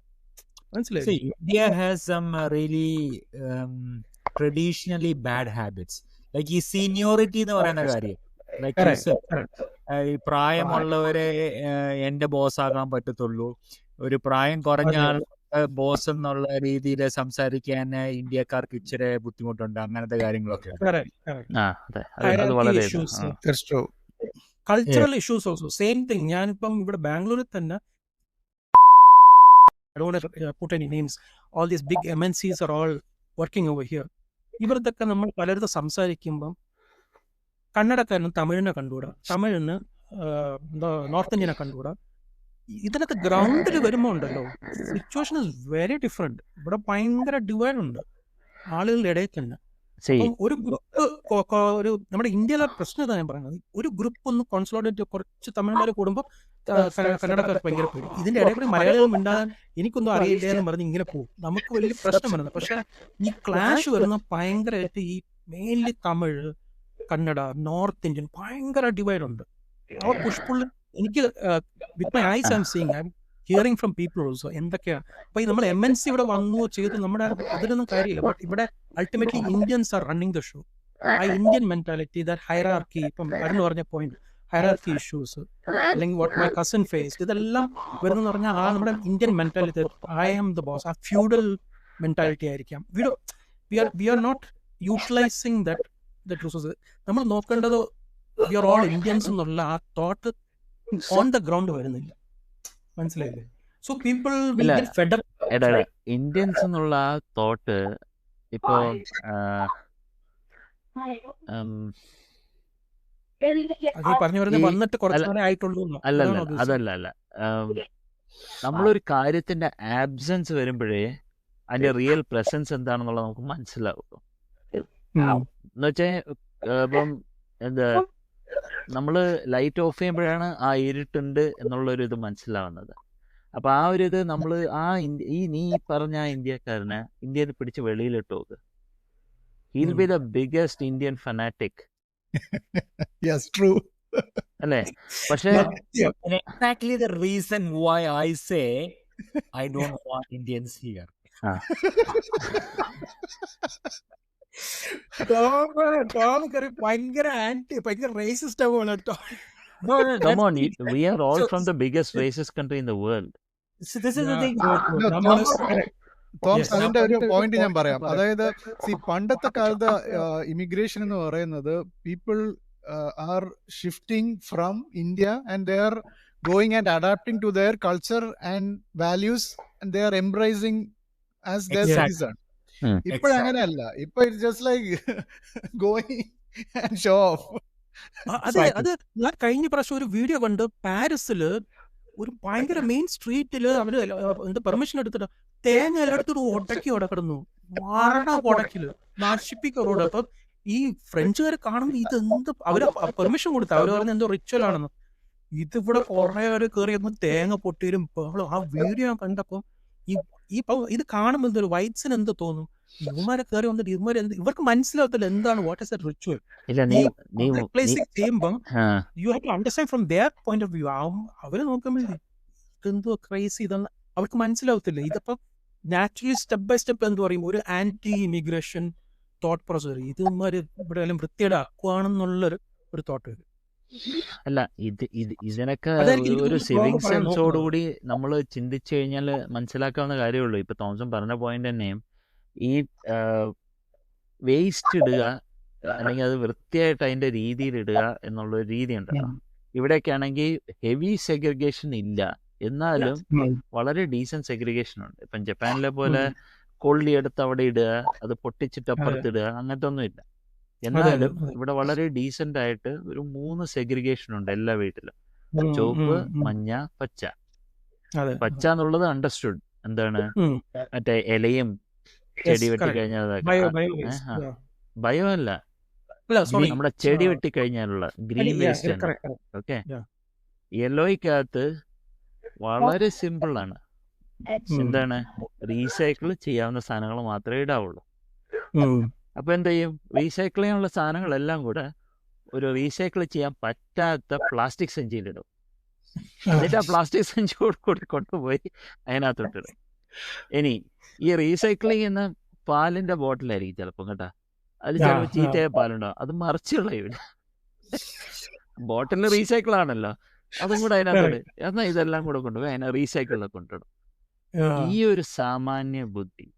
മനസ്സിലായി? India has some really traditionally bad habits. Like ഈ സീനിയോറിറ്റി എന്ന് പറയുന്ന കാര്യം, ഈ പ്രായമുള്ളവരെ എന്റെ ബോസ് ആകാൻ പറ്റത്തുള്ളൂ, ഒരു പ്രായം കുറഞ്ഞ ആൾ ബോസ് എന്നുള്ള രീതിയിൽ സംസാരിക്കാൻ ഇന്ത്യക്കാർക്ക് ഇച്ചിരി ബുദ്ധിമുട്ടുണ്ട്, അങ്ങനത്തെ കാര്യങ്ങളൊക്കെ. Cultural issues also same thing. ഞാനിപ്പം ഇവിടെ ബാംഗ്ലൂരിൽ തന്നെ, I don't want to put any names, all these big MNCs are all working over here. ഇവരതൊക്കെ നമ്മൾ പലരുടെ സംസാരിക്കുമ്പം കന്നഡക്കാരന് തമിഴിനെ കണ്ടുകൂടാ, തമിഴിന് നോർത്ത് ഇന്ത്യനെ കണ്ടുകൂടാ. ഇതിനൊക്കെ ഗ്രൗണ്ടിൽ വരുമ്പോൾ ഉണ്ടല്ലോ, സിറ്റുവേഷൻ ഇസ് വെരി ഡിഫറെന്റ്. ഇവിടെ ഭയങ്കര ഡിവൈഡ് ഉണ്ട് ആളുകളുടെ ഇടയിൽ തന്നെ. ഒരു ഗ്രൂപ്പ്, ഒരു നമ്മുടെ ഇന്ത്യയിലെ പ്രശ്നം ഞാൻ പറയുന്നത്, ഒരു ഗ്രൂപ്പ് ഒന്ന് കോൺസോളിഡേറ്റ്, കുറച്ച് തമിഴ്നാട് കൂടുമ്പോൾ കന്നഡക്കാർക്ക് ഭയങ്കര പേടി. ഇതിന്റെ ഇടയിൽ കൂടി മലയാളികൾ മിണ്ടാൻ എനിക്കൊന്നും അറിയില്ല എന്ന് പറഞ്ഞ് ഇങ്ങനെ പോകും. നമുക്ക് വലിയ പ്രശ്നം വരുന്നത്. പക്ഷെ ഈ ക്ലാഷ് വരുന്ന ഭയങ്കരമായിട്ട് ഈ mainly Tamil, Kannada, north Indian ഭയങ്കര ഡിവൈഡ് ഉണ്ട്. അവർ പുഷ്പുള്ള എനിക്ക് with my eyes I am seeing, I M hearing from people also എന്തൊക്കെയാണ്. അപ്പൊ ഈ നമ്മൾ MNC ഇവിടെ വന്നു ചെയ്ത് നമ്മുടെ അതിലൊന്നും കാര്യമില്ല. ബട്ട് ഇവിടെ ultimately Indians are running the show. ആ ഇന്ത്യൻ മെന്റാലിറ്റി, ദാറ്റ് ഹൈറാർക്കി, ഇപ്പം അരുൺ പറഞ്ഞ പോയിന്റ്, ഹൈറാർക്കി ഇഷ്യൂസ്, അല്ലെങ്കിൽ വാട്ട് മൈ കസിൻ ഫേസ്, ഇതെല്ലാം വരുന്നെന്ന് പറഞ്ഞാൽ ആ നമ്മുടെ Indian mentality, I am the boss, ആ ഫ്യൂഡൽ മെന്റാലിറ്റി ആയിരിക്കാം. We are not utilising that resources. നമ്മൾ നോക്കേണ്ടത് വി ആർ ഓൾ ഇന്ത്യൻസ് എന്നുള്ള ആ തോട്ട് ഓൺ ദ ഗ്രൗണ്ട് വരുന്നില്ല. മനസ്സിലായില്ലേ? സോ പീപ്പിൾ വിൽ ഇല്ല. Get fed up. എടാ ഇന്ത്യൻസ് എന്നുള്ള ആ തോട്ട് ഇപ്പോ അത് ഈ പറഞ്ഞു വരുന്നത് ഈ- വന്നിട്ട് കുറച്ച് അല്ല- കാലം ആയിട്ടുള്ളൂ എന്നോ? അല്ലല്ല അതാണോ ഉദ്ദേശിച്ചത്? അതല്ല നമ്മളൊരു കാര്യത്തിന്റെ ആബ്സെൻസ് വരുമ്പോഴേ അതിന്റെ റിയൽ പ്രസൻസ് എന്താണെന്നുള്ളത് നമുക്ക് മനസ്സിലാവുള്ളൂ. എന്ന് വെച്ചാൽ ഇപ്പം എന്താ നമ്മള് ലൈറ്റ് ഓഫ് ചെയ്യുമ്പോഴാണ് ആ ഇരുട്ടുണ്ട് എന്നുള്ളൊരു ഇത് മനസ്സിലാവുന്നത്. അപ്പൊ ആ ഒരു ഇത് നമ്മള് നീ പറഞ്ഞ ആ ഇന്ത്യക്കാരനെ ഇന്ത്യയിൽ പിടിച്ച് വെളിയിലിട്ട് നോക്ക്. He'll be the biggest Indian fanatic Yes, true. അല്ലേ? പക്ഷെ And exactly the reason why I say I don't want Indians here. Tom Curry ഭയങ്കര ആന്റി, ഭയങ്കര റേസിസ്റ്റ് ആവുകയാണ് കേട്ടോ. No, no, come on, that's- we are all so- from the biggest racist country in the world. So this is the thing. No, നമ്മള് തോമസ്, Yes. അതിന്റെ ഒരു പോയിന്റ് ഞാൻ പറയാം. അതായത് പണ്ടത്തെ കാലത്ത് ഇമിഗ്രേഷൻ എന്ന് പറയുന്നത് people are shifting from India and they are going and adapting to their culture and values and they are embracing as their Exactly. Citizen. Hmm. ഇപ്പോഴങ്ങനെയല്ല. ഇപ്പൊ it's just like going and show off. അത് ഞാൻ കഴിഞ്ഞ പ്രാവശ്യം ഒരു വീഡിയോ കണ്ട്. പാരീസില് ഒരു ഭയങ്കര മെയിൻ സ്ട്രീറ്റില് അവര് എന്ത് പെർമിഷൻ എടുത്തിട്ട് തേങ്ങ എല്ലായിടത്തും ഉടക്കി കിടന്നു. മരണ ഉടക്കില് നശിപ്പിക്ക റോഡ്. അപ്പൊ ഈ ഫ്രഞ്ചുകാരെ കാണുമ്പോൾ ഇത് എന്ത്, അവര് പെർമിഷൻ കൊടുത്ത അവര് പറഞ്ഞ എന്തോ റിച്വൽ ആണെന്ന്. ഇതിവിടെ കുറെ പേര് കയറി ഒന്ന് തേങ്ങ പൊട്ടിയിലും ബഹളം. ആ വീഡിയോ ഞാൻ കണ്ടപ്പോ ഇത് കാണുമ്പോൾ എന്തൊരു വൈറ്റ്സിന് എന്ത് തോന്നും? ഇവന്മാരെ കയറി വന്നിട്ട് ഇവർക്ക് മനസ്സിലാവത്തില്ല എന്താണ് വാട്ട് ഇസ് എ റിച്വൽ. ഇല്ല നീ ചെയ്യുമ്പോൾ ആ, you have to understand from their point of view. അവര് നോക്കുമ്പോൾ ഇതെന്തോ ക്രൈസി, ഇതെന്ന് അവർക്ക് മനസ്സിലാവത്തില്ല. ഇതിപ്പം നാച്ചുറലി സ്റ്റെപ്പ് ബൈ സ്റ്റെപ്പ് എന്ന് പറയും ഒരു ആന്റി ഇമിഗ്രേഷൻ തോട്ട് പ്രോസസ്. ഇതുമാര് ഇവിടെ എല്ലാം വൃത്തിയുടെ ആക്കുവാണെന്നുള്ളൊരു ഒരു തോട്ട് വരും. അല്ല ഇതിനൊക്കെ അതായിരിക്കും ഒരു എനിക്ക് സിവിക് പറയാൻ നോക്കുന്നത്. സെൻസോടുകൂടി നമ്മൾ ചിന്തിച്ചു കഴിഞ്ഞാൽ മനസ്സിലാക്കാവുന്ന കാര്യമുള്ളൂ. ഇപ്പൊ തോമസൻ പറഞ്ഞ പോയിന്റ് തന്നെയും ഈ വേസ്റ്റ് ഇടുക അല്ലെങ്കിൽ അത് വൃത്തിയായിട്ട് അതിന്റെ രീതിയിൽ ഇടുക എന്നുള്ളൊരു രീതി ഉണ്ടല്ലോ. ഇവിടെയൊക്കെ ആണെങ്കിൽ ഹെവി സെഗ്രിഗേഷൻ ഇല്ല, എന്നാലും വളരെ ഡീസന്റ് സെഗ്രിഗേഷൻ ഉണ്ട്. ഇപ്പം ജപ്പാനിലെ പോലെ കൊള്ളി എടുത്ത് അവിടെ ഇടുക, അത് പൊട്ടിച്ചിട്ട് അപ്പുറത്ത് ഇടുക, അങ്ങനത്തെ ഒന്നും ഇല്ല. എന്നാലും ഇവിടെ വളരെ ഡീസന്റ് ആയിട്ട് ഒരു 3 സെഗ്രിഗേഷൻ ഉണ്ട് എല്ലാ വീട്ടിലും. ചുവപ്പ്, മഞ്ഞ, പച്ച. അതെ. പച്ച എന്നുള്ളത് അണ്ടർസ്റ്റുഡ് എന്താണ്, ഉം. മറ്റേ ഇലയും ചെടി വെട്ടിക്കഴിഞ്ഞാൽ ഭയോ അല്ല, നമ്മുടെ ചെടി വെട്ടിക്കഴിഞ്ഞാലുള്ള ഗ്രീൻ വേസ്റ്റ് ആണ്. ഓക്കെ, യെല്ലോയ്ക്കകത്ത് വളരെ സിമ്പിൾ ആണ്. എന്താണ്, റീസൈക്കിൾ ചെയ്യാവുന്ന സാധനങ്ങൾ മാത്രമേ ഇടാവുള്ളൂ. അപ്പൊ എന്ത് ചെയ്യും, റീസൈക്കിൾ ചെയ്യാനുള്ള സാധനങ്ങളെല്ലാം കൂടെ ഒരു റീസൈക്കിൾ ചെയ്യാൻ പറ്റാത്ത പ്ലാസ്റ്റിക് സഞ്ചിയിലിടും. എന്നിട്ട് ആ പ്ലാസ്റ്റിക് സഞ്ചി കൊണ്ടുപോയി അതിനകത്തോട്ടിടും. ഇനി ഈ റീസൈക്കിൾ ചെയ്യുന്ന പാലിന്റെ ബോട്ടിലായിരിക്കും ചിലപ്പോൾ കേട്ടാ, അത് ചിലപ്പോൾ ചീത്തയായ പാലുണ്ടാവും, അത് മറിച്ച് കളയും. ബോട്ടിൽ റീസൈക്കിൾ ആണല്ലോ, അതും കൂടെ അതിനകത്തോട്ട് എന്നാൽ ഇതെല്ലാം കൂടെ കൊണ്ടുപോയി അതിനെ റീസൈക്കിളിൽ കൊണ്ടിടും. ഈ ഒരു സാമാന്യ ബുദ്ധി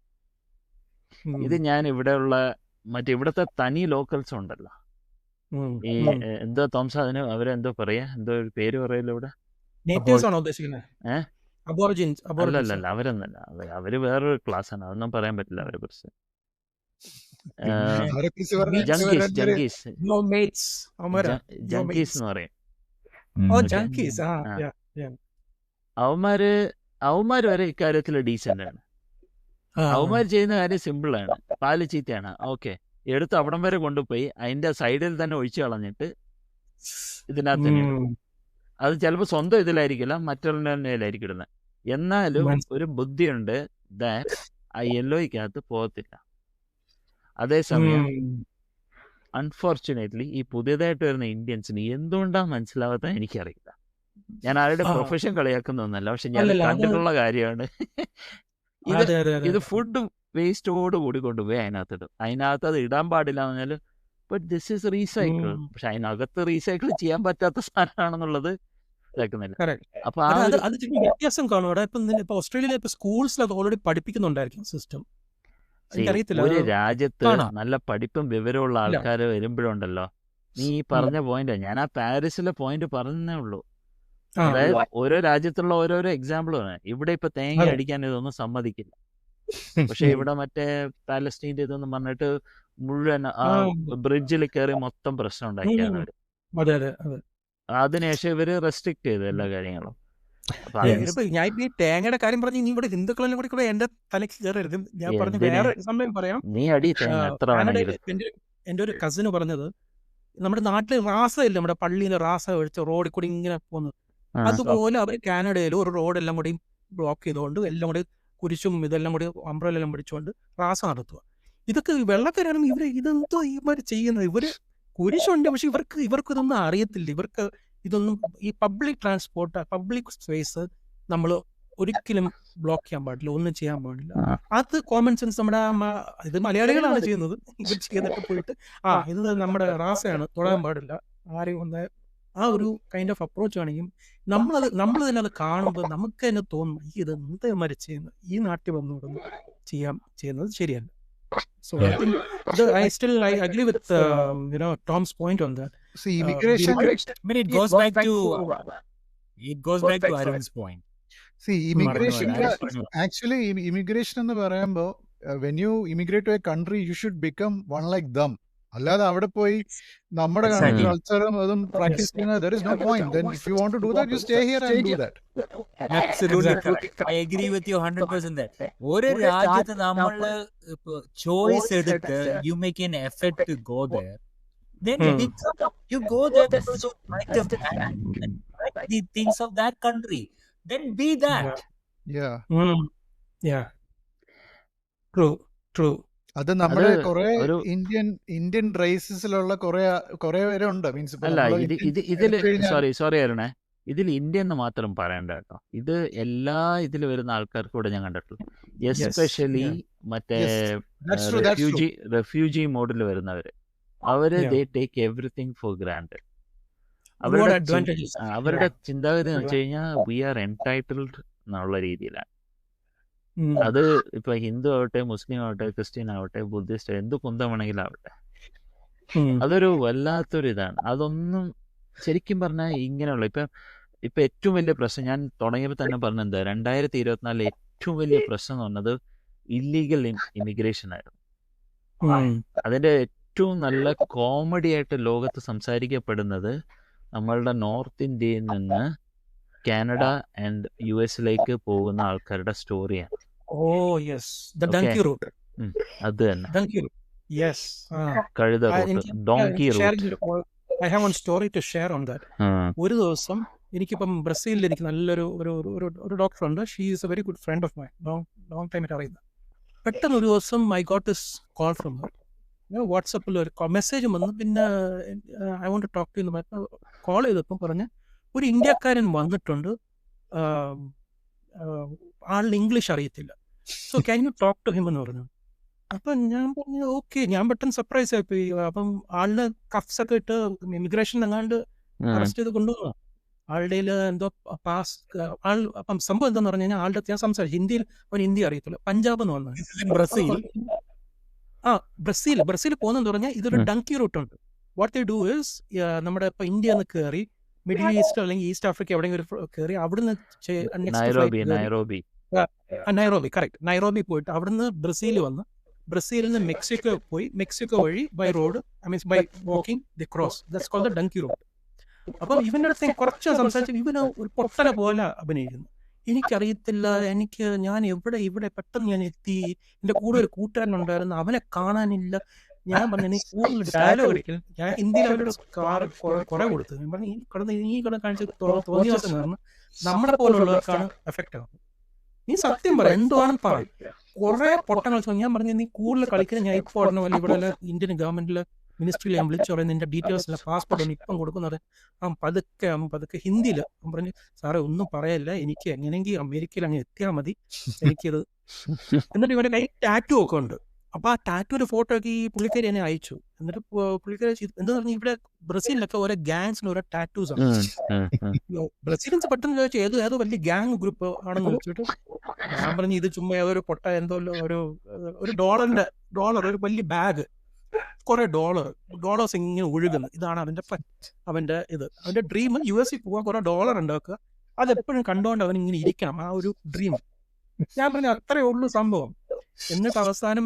ഇത് ഞാൻ ഇവിടെയുള്ള ഇവിടുത്തെ തനി ലോക്കൽസ് ഉണ്ടല്ലോ, ഈ എന്തോ തോമസ് അതിന് അവരെന്തോ പറയാ, എന്തോ ഒരു പേര് പറയല്ലോ ഇവിടെ, അല്ലല്ല അവരൊന്നല്ല, അവര് വേറൊരു ക്ലാസ് ആണ്, അതൊന്നും പറയാൻ പറ്റില്ല അവരെ കുറിച്ച്. ജങ്കീസ് എന്ന് പറയും. അവന്മാര് വരെ ഇക്കാര്യത്തിൽ ഡീസന്റ് ആണ്. അവന്മാർ ചെയ്യുന്ന കാര്യം സിമ്പിളാണ്. പാല് ചീത്തയാണ്, ഓക്കെ, എടുത്ത് അവിടം വരെ കൊണ്ടുപോയി അതിന്റെ സൈഡിൽ തന്നെ ഒഴിച്ചു കളഞ്ഞിട്ട് ഇതിനകത്ത് തന്നെ ഇടും. അത് ചിലപ്പോൾ സ്വന്തം ഇതിലായിരിക്കില്ല, മറ്റുള്ളവരിലായിരിക്കും ഇടുന്നത്. എന്നാലും ഒരു ബുദ്ധിയുണ്ട്, ദാറ്റ് ആ യെല്ലോയ്ക്കകത്ത് പോകത്തില്ല. അതേസമയം അൺഫോർച്ചുനേറ്റ്ലി ഈ പുതിയതായിട്ട് വരുന്ന ഇന്ത്യൻസിന് എന്തുകൊണ്ടാണ് മനസ്സിലാവാത്ത എനിക്കറിയില്ല. ഞാൻ ആരുടെ പ്രൊഫഷൻ കളിയാക്കുന്നൊന്നല്ല, പക്ഷെ ഞാൻ കണ്ടിട്ടുള്ള കാര്യമാണ്. ഇത് ഫുഡ് വേസ്റ്റോട് കൂടി കൊണ്ടുപോയി അതിനകത്തിടും. അതിനകത്ത് അത് ഇടാൻ പാടില്ല എന്ന് പറഞ്ഞാൽ ബട്ട് ദിസ് ഈസ് റീസൈക്കിൾ, പക്ഷെ അതിനകത്ത് റീസൈക്കിൾ ചെയ്യാൻ പറ്റാത്ത സാധനമാണെന്നുള്ളത് ഇതാക്കുന്നില്ല. അപ്പൊ വ്യത്യാസം കാണും. ഇപ്പൊ ഓസ്ട്രേലിയയിലെ സ്കൂൾസിൽ അത് ഓൾറെഡി പഠിപ്പിക്കുന്നുണ്ടായിരിക്കും സിസ്റ്റം. ഒരു രാജ്യത്ത് നല്ല പഠിപ്പും വിവരമുള്ള ആൾക്കാർ വരുമ്പോഴുണ്ടല്ലോ, നീ ഈ പറഞ്ഞ പോയിന്റ്, ഞാൻ ആ പാരീസിലെ പോയിന്റ് പറഞ്ഞേ ഉള്ളൂ. ആ അതായത് ഓരോ രാജ്യത്തുള്ള ഓരോരോ എക്സാമ്പിളാണ്. ഇവിടെ ഇപ്പൊ തേങ്ങ അതെ അടിക്കാൻ ഇതൊന്നും സമ്മതിക്കില്ല. പക്ഷെ ഇവിടെ മറ്റേ പാലസ്റ്റീൻ്റെ ഇതൊന്നും പറഞ്ഞിട്ട് മുഴുവൻ ആ ആ ബ്രിഡ്ജിൽ കയറി മൊത്തം പ്രശ്നം ഉണ്ടാക്കിയാണ് അവര്. അതെ അതെ അതെ. അതിനുശേഷം ഇവര് റെസ്ട്രിക്ട് ചെയ്തു എല്ലാ കാര്യങ്ങളും. അപ്പൊ Yeah, അങ്ങനെ ഇതിപ്പോ ഞാൻ ഇപ്പൊ ഈ തേങ്ങയുടെ കാര്യം പറഞ്ഞ് ഇനി ഇവിടെ ഹിന്ദുക്കളെല്ലാം കൂടി എന്റെ തലയ്ക്ക് കയറരുത്. ഞാൻ പറഞ്ഞ എന്തിന് വേറെ സമയം പറയാം. നീ അടി തേങ്ങ എത്ര കാനഡയിൽ വേണമെങ്കിലും. എൻ്റെ ഒരു കസിന് പറഞ്ഞത്, നമ്മുടെ നാട്ടിൽ റാസയില്ല, നമ്മുടെ പള്ളിയിലെ റാസ ഒഴിച്ച് റോഡിൽ കൂടി ഇങ്ങനെ പോകുന്നത്, ആ, അതുപോലെ അവർ കാനഡയിൽ ഒരു റോഡെല്ലാം കൂടി ബ്ലോക്ക് ചെയ്തുകൊണ്ട് എല്ലാം കൂടി കുരിശും ഇതെല്ലാം കൂടി അംബ്രലെല്ലാം പിടിച്ചുകൊണ്ട് റാസ നടത്തുക. ഇതൊക്കെ വെള്ളക്കാരാണ് ഇവര് ഇതെന്തോ ഇവർ ചെയ്യുന്നത്. ഇവര് കുരിശുണ്ട്, പക്ഷെ ഇവർക്ക് ഇതൊന്നും അറിയത്തില്ല. ഇവർക്ക് ഇതൊന്നും ഈ പബ്ലിക് ട്രാൻസ്പോർട്ട്, പബ്ലിക് സ്പേസ് നമ്മൾ ഒരിക്കലും ബ്ലോക്ക് ചെയ്യാൻ പാടില്ല, ഒന്നും ചെയ്യാൻ പാടില്ല. ആ. അത് കോമൺ സെൻസ് നമ്മുടെ ഇത് മലയാളികളാണ് ചെയ്യുന്നത്. ഇവർ ചെയ്തിട്ട് പോയിട്ട് ഇത് നമ്മുടെ റാസയാണ്, തൊടാൻ പാടില്ല, ആരെയും ഒന്ന് ആ ഒരു കൈൻഡ് ഓഫ് അപ്രോച്ച് ആണെങ്കിൽ നമ്മൾ തന്നെ അത് കാണുമ്പോൾ നമുക്ക് തന്നെ തോന്നും, ഇത് എന്ത് മരിച്ചെന്ന്, ഈ നാട്ടിൽ വന്നു ചെയ്യുന്നത് ശരിയല്ല. So I think I agree with Tom's point on that. See, immigration. I mean, it goes back to Arun's point. See, immigration. പറഞ്ഞ Actually, immigration എന്ന് പറയുമ്പോൾ when you immigrate to a country, you should become one like them. അല്ലാതെ അവിടെ പോയി നമ്മുടെ Exactly. കൾച്ചറും അതും പ്രാക്ടീസ് ചെയ്യുന്നത് there is no point. Then if you want to do that, you stay here and do that. Absolutely Exactly. correct. I agree with you 100% that. ഒരു രാജ്യത്ത് നമ്മള് ചോയ്സ് എടുത്ത് you make an effort to go there, then you go there because you like the things of that country, then be that. Yeah. Yeah. True. അത് നമ്മുടെ അത് കുറെ ഒരു- ഇന്ത്യൻ റേസസിലുള്ള കുറെ പേരുണ്ട്. മീൻസ് അല്ല ഇതില് സോറി അരുണേ, ഇതിൽ ഇന്ത്യ എന്ന് മാത്രം പറയണ്ട കേട്ടോ. ഇത് എല്ലാ ഇതിൽ വരുന്ന ആൾക്കാർക്കും കൂടെ ഞാൻ കണ്ടിട്ടുള്ളൂ. എസ്പെഷ്യലി മറ്റേ That's true. റെഫ്യൂജി മോഡിൽ വരുന്നവര്, അവര് Yeah. They take everything for grand. What advantages? അവരുടെ ചിന്താഗതി എന്ന് വെച്ച് കഴിഞ്ഞാൽ വി ആർ എൻടൈറ്റിൽഡ് എന്നുള്ള രീതിയിലാണ്. അത് ഇപ്പൊ ഹിന്ദു ആവട്ടെ, മുസ്ലിം ആവട്ടെ, ക്രിസ്ത്യൻ ആവട്ടെ, ബുദ്ധിസ്റ്റ്, എന്ത് കുന്തം വേണമെങ്കിലും ആവട്ടെ, അതൊരു വല്ലാത്തൊരു ഇതാണ്. അതൊന്നും ശരിക്കും പറഞ്ഞാൽ ഇങ്ങനെയുള്ള ഇപ്പൊ ഏറ്റവും വലിയ പ്രശ്നം ഞാൻ തുടങ്ങിയപ്പോൾ തന്നെ പറഞ്ഞത്, 2024 ഏറ്റവും വലിയ പ്രശ്നം എന്ന് പറഞ്ഞത് ഇല്ലീഗൽ ഇമിഗ്രേഷൻ ആയിരുന്നു. അതിന്റെ ഏറ്റവും നല്ല കോമഡി ആയിട്ട് ലോകത്ത് സംസാരിക്കപ്പെടുന്നത് നമ്മളുടെ നോർത്ത് ഇന്ത്യയിൽ നിന്ന് കാനഡ ആൻഡ് US പോകുന്ന ആൾക്കാരുടെ സ്റ്റോറിയാണ്. Oh yes, the donkey route. അത് തന്നെ, Donkey route. Yes. കഴുത route, donkey route. I have one story to share on that. ഒരു ദിവസം എനിക്കിപ്പം ബ്രസീലിൽ എനിക്ക് നല്ലൊരു ഒരു ഡോക്ടർ ഉണ്ട്. She is a very good friend of my, long ടൈമായിട്ട് അറിയുന്നത്. പെട്ടെന്ന് ഒരു ദിവസം I got this call from her. വാട്സപ്പിൽ ഒരു മെസ്സേജ് വന്നു. പിന്നെ I want to talk to എന്ന് പറഞ്ഞ കോൾ ചെയ്തപ്പം പറഞ്ഞ് ഒരു ഇന്ത്യക്കാരൻ വന്നിട്ടുണ്ട്, ആളിന് ഇംഗ്ലീഷ് അറിയത്തില്ല, so can you talk to him എന്ന് പറഞ്ഞു. അപ്പം ഞാൻ പറഞ്ഞു ഓക്കെ. ഞാൻ പെട്ടെന്ന് സർപ്രൈസ് ആയിപ്പോയി. അപ്പം ആളിന് കഫ്സ് ഒക്കെ ഇട്ട് ഇമിഗ്രേഷൻ എങ്ങാണ്ട് അറസ്റ്റ് ചെയ്ത് കൊണ്ടുപോകുക. ആളുടെ എന്തോ അപ്പം സംഭവം എന്താന്ന് പറഞ്ഞു കഴിഞ്ഞാൽ ആളുടെ ഞാൻ സംസാരിച്ചു ഹിന്ദിയിൽ, അവൻ ഹിന്ദി അറിയത്തില്ല, പഞ്ചാബ് എന്ന് വന്നത്. ബ്രസീൽ പോകുന്നതെന്ന് പറഞ്ഞാൽ ഇതൊരു ഡങ്കി റൂട്ട് ഉണ്ട്. വാട്ട് ദേ ഡു ഇസ്, നമ്മുടെ ഇപ്പൊ ഇന്ത്യ എന്ന് കയറി മിഡിൽ ഈസ്റ്റ് അല്ലെങ്കിൽ ഈസ്റ്റ് ആഫ്രിക്ക എവിടെയെങ്കിലും കയറി അവിടുന്ന് നൈറോബി കറക്റ്റ്, നൈറോബി പോയിട്ട് അവിടുന്ന് ബ്രസീൽ വന്ന് ബ്രസീലിൽ നിന്ന് മെക്സിക്കോ പോയി, മെക്സിക്കോ വഴി by road, I mean by walking the cross, that's called the donkey route. അപ്പം ഇവന്റെ അടുത്ത് കുറച്ച് സംസാരിച്ചു. ഇവന് ഒരു പൊട്ടനെ പോലെ അഭിനയിക്കുന്നു. എനിക്കറിയത്തില്ല, ഞാൻ ഇവിടെ പെട്ടെന്ന് ഞാൻ എത്തി, എൻ്റെ കൂടെ ഒരു കൂട്ടുകാരനുണ്ടായിരുന്നു, അവനെ കാണാനില്ല. ഞാൻ പറഞ്ഞു നീ കൂടുതൽ ഡയലോഗ് അടിക്കൽ. ഞാൻ ഹിന്ദിയിൽ അവരുടെ കുറെ കൊടുത്തു. ഞാൻ പറഞ്ഞു ഈ കടന്ന് കാണിച്ച് തോന്നിയാസം കാരണം നമ്മളെ പോലുള്ളവർക്കാണ് എഫക്റ്റ് ആകുന്നത്. നീ സത്യം പറ, എന്തുവാണെന്ന് പറയും. കുറെ പൊട്ടങ്ങൾ. ഞാൻ പറഞ്ഞു നീ കൂടുതൽ കളിക്കുന്നത്, ഞാൻ ഇപ്പോൾ പറഞ്ഞ ഇവിടെ ഇന്ത്യൻ ഗവൺമെന്റിലെ മിനിസ്ട്രിയിൽ ഞാൻ വിളിച്ചു പറയുന്നത് നിന്റെ ഡീറ്റെയിൽസ് പാസ്പോർട്ട് ആണ് ഇപ്പം കൊടുക്കുന്നത്. പതുക്കെ ഹിന്ദിയിൽ പറഞ്ഞു സാറേ ഒന്നും പറയല്ല, എനിക്ക് എങ്ങനെയെങ്കിൽ അമേരിക്കയിൽ അങ്ങ് എത്തിയാൽ മതി, എനിക്കിത്. എന്നിട്ട് ഇവരുടെ കൈ ടാറ്റു ഒക്കെ ഉണ്ട്. അപ്പൊ ആ ടാറ്റുവിന്റെ ഫോട്ടോ ഒക്കെ ഈ പുള്ളിക്കാരി എന്നെ അയച്ചു. എന്നിട്ട് പുള്ളിക്കാരി എന്താ പറഞ്ഞു, ഇവിടെ ബ്രസീലിലൊക്കെ ഓരോ ഗാങ്സിന് ഓരോ ടാറ്റൂസ് ആണ്. ബ്രസീലിയൻസ് പെട്ടെന്ന് ചോദിച്ചു ഏതോ വലിയ ഗാങ് ഗ്രൂപ്പ് ആണെന്ന് ചോദിച്ചിട്ട് ഞാൻ പറഞ്ഞു ഇത് ചുമ്മാ ഏതൊരു പൊട്ട എന്തോ ഒരു ഡോളർ ഒരു വലിയ ബാഗ് കുറെ ഡോളേഴ്സ് ഇങ്ങനെ ഒഴുകുന്നു. ഇതാണ് അവന്റെ ഡ്രീം. US പോവാൻ കുറെ ഡോളർ ഉണ്ടാക്കുക, അതെപ്പോഴും കണ്ടുകൊണ്ട് അവൻ ഇങ്ങനെ ഇരിക്കണം, ആ ഒരു ഡ്രീം. ഞാൻ പറഞ്ഞ അത്രേ ഉള്ളൂ സംഭവം. എന്നിട്ട് അവസാനം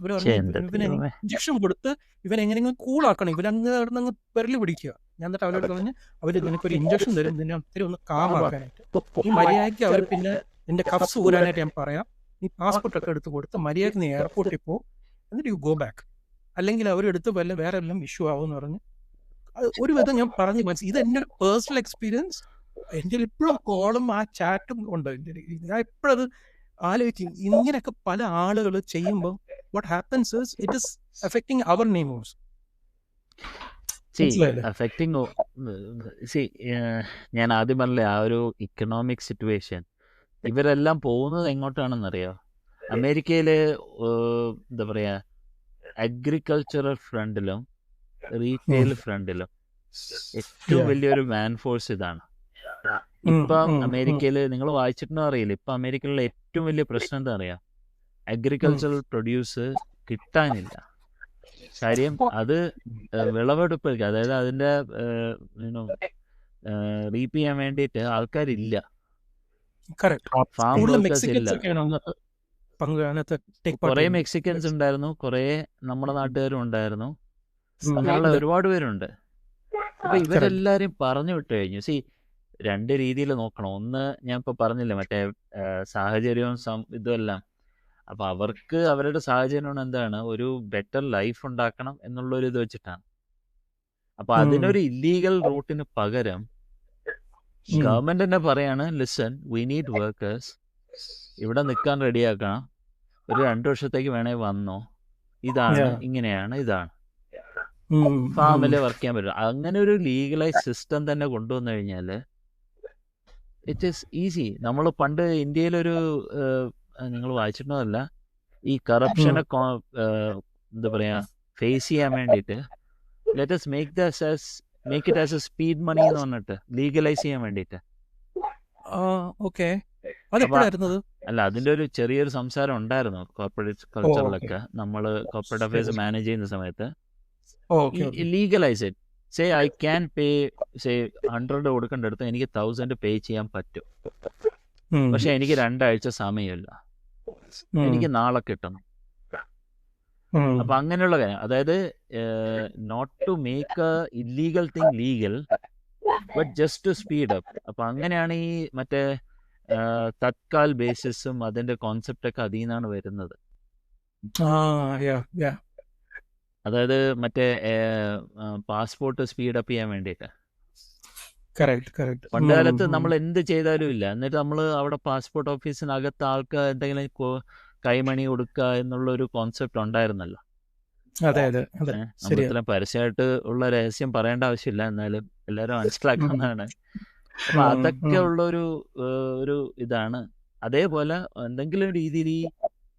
ഇവര് ഇവനെ ഇഞ്ചക്ഷൻ കൊടുത്ത് ഇവൻ എങ്ങനെയെങ്കിലും കൂളാക്കണം, ഇവനങ്ങ് പെരല് പിടിക്കുക. ഞാൻ എന്നിട്ട് അവരോട് പറഞ്ഞ് അവര് നിനക്കൊരു ഇഞ്ചക്ഷൻ തരും, നിന്നെ ഒത്തിരി ഒന്ന് കാമാക്കാനായിട്ട്. ഈ മര്യാദയ്ക്ക് അവർ പിന്നെ നിന്റെ കഫ്സ് ഊരാനായിട്ട് ഞാൻ പറയാം, നീ പാസ്പോർട്ടൊക്കെ എടുത്ത് കൊടുത്ത് മര്യാദയ്ക്ക് നീ എയർപോർട്ടിൽ പോ, എന്നിട്ട് യു ഗോ ബാക്ക്. അല്ലെങ്കിൽ അവരെടുത്ത് വേറെ എല്ലാം ഇഷ്യൂ ആവും എന്ന് പറഞ്ഞ് ഒരു വിധം ഞാൻ പറഞ്ഞ് മനസ്സിലായി. ഇത് എൻ്റെ ഒരു പേഴ്സണൽ എക്സ്പീരിയൻസ്. എൻ്റെ ഇപ്പോഴും കോളും ആ ചാറ്റും ഉണ്ട്. ഞാൻ ഇപ്പോഴത് ആലോചിക്കും, ഇങ്ങനെയൊക്കെ പല ആളുകൾ ചെയ്യുമ്പോൾ what happens is it is affecting our namers. ഞാൻ ആദ്യം പറഞ്ഞ ആ ഒരു ഇക്കണോമിക് സിറ്റുവേഷൻ, ഇവരെല്ലാം പോകുന്നത് എങ്ങോട്ടാണെന്നറിയോ? അമേരിക്കയില് എന്താ പറയാ, അഗ്രികൾച്ചറൽ ഫ്രണ്ടിലും റീറ്റെയിൽ ഫ്രണ്ടിലും ഏറ്റവും വലിയൊരു മാൻ ഫോഴ്സ് ഇതാണ്. ഇപ്പം അമേരിക്കയിൽ നിങ്ങൾ വായിച്ചിട്ടുണ്ടോ അറിയില്ല, ഇപ്പൊ അമേരിക്കയിലുള്ള ഏറ്റവും വലിയ പ്രശ്നം എന്താ അറിയാം? അഗ്രികൾച്ചറൽ പ്രൊഡ്യൂസ് കിട്ടാനില്ല. കാര്യം അത് വിളവെടുപ്പ്, അതായത് അതിന്റെ റീപ്പ് ചെയ്യാൻ വേണ്ടിയിട്ട് ആൾക്കാരില്ല, ഫാം വർക്കേഴ്സ് ഇല്ല. കുറെ മെക്സിക്കൻസ് ഉണ്ടായിരുന്നു, കുറെ നമ്മുടെ നാട്ടുകാരും ഉണ്ടായിരുന്നു, അങ്ങനെയുള്ള ഒരുപാട് പേരുണ്ട്. അപ്പൊ ഇവരെല്ലാരും പറഞ്ഞു വിട്ടു കഴിഞ്ഞു. രണ്ട് രീതിയിൽ നോക്കണം. ഒന്ന് ഞാൻ ഇപ്പൊ പറഞ്ഞില്ലേ, മറ്റേ സാഹചര്യവും ഇതുമെല്ലാം. അപ്പൊ അവർക്ക് അവരുടെ സാഹചര്യം എന്താണ്, ഒരു ബെറ്റർ ലൈഫ് ഉണ്ടാക്കണം എന്നുള്ളൊരു ഇത് വെച്ചിട്ടാണ്. അപ്പൊ അതിനൊരു ഇല്ലീഗൽ റൂട്ടിന് പകരം ഗവൺമെന്റ് തന്നെ പറയാണ്, ലിസൺ, വി നീഡ് വർക്കേഴ്സ്, ഇവിടെ നിൽക്കാൻ റെഡിയാക്കണം, ഒരു 2 വർഷത്തേക്ക് വേണേ വന്നോ, ഇതാണ് ഇങ്ങനെയാണ്, ഇതാണ് ഫാമില് വർക്ക് ചെയ്യാൻ പറ്റും. അങ്ങനെ ഒരു ലീഗലൈസ് സിസ്റ്റം തന്നെ കൊണ്ടുവന്നു കഴിഞ്ഞാല് ഇറ്റ് ഈസ് ഈസി. നമ്മൾ പണ്ട് ഇന്ത്യയിലൊരു നിങ്ങൾ വായിച്ചിട്ടുള്ളതല്ല, ഈ കറപ്ഷനെ എന്താ പറയാ ഫേസ് ചെയ്യാൻ വേണ്ടിയിട്ട് let us make it as a speed money എന്ന് പറഞ്ഞിട്ട് ലീഗലൈസ് ചെയ്യാൻ വേണ്ടിയിട്ട്. അല്ല, അതിന്റെ ഒരു ചെറിയൊരു സംസാരം ഉണ്ടായിരുന്നു കോർപ്പറേറ്റ് കൾച്ചറിലൊക്കെ. നമ്മള് കോർപ്പറേറ്റ് അഫയേഴ്സ് മാനേജ് ചെയ്യുന്ന സമയത്ത് legalise it. Say I can pay, say 100 കൊടുക്കേണ്ടടുത്ത് എനിക്ക് 1000 പേ ചെയ്യാൻ പറ്റും, പക്ഷെ എനിക്ക് 2 ആഴ്ച സമയമില്ല, എനിക്ക് നാളെ കിട്ടണം. അപ്പൊ അങ്ങനെയുള്ള കാര്യം, അതായത് not to make a illegal thing legal, but just to speed up. അപ്പൊ അങ്ങനെയാണ് ഈ മറ്റേ തത്കാൽ ബേസിസും അതിന്റെ കോൺസെപ്റ്റ് ഒക്കെ അതിൽ നിന്നാണ് വരുന്നത്. അതായത് മറ്റേ പാസ്പോർട്ട് സ്പീഡ് അപ്പ് ചെയ്യാൻ വേണ്ടിയിട്ട്. പണ്ട് കാലത്ത് നമ്മൾ എന്ത് ചെയ്താലും ഇല്ല, എന്നിട്ട് നമ്മൾ അവിടെ പാസ്പോർട്ട് ഓഫീസിനകത്ത് ആൾക്ക് എന്തെങ്കിലും കൈമണി കൊടുക്കുക എന്നുള്ള ഒരു കോൺസെപ്റ്റ് ഉണ്ടായിരുന്നല്ലോ. നമ്മളിത്രയും പരസ്യമായിട്ട് ഉള്ള രഹസ്യം പറയേണ്ട ആവശ്യമില്ല, എന്നാലും എല്ലാവരും മനസ്സിലാക്കുന്നതാണ്. അപ്പൊ അതൊക്കെ ഉള്ള ഒരു ഇതാണ്. അതേപോലെ എന്തെങ്കിലും രീതിയിൽ ഈ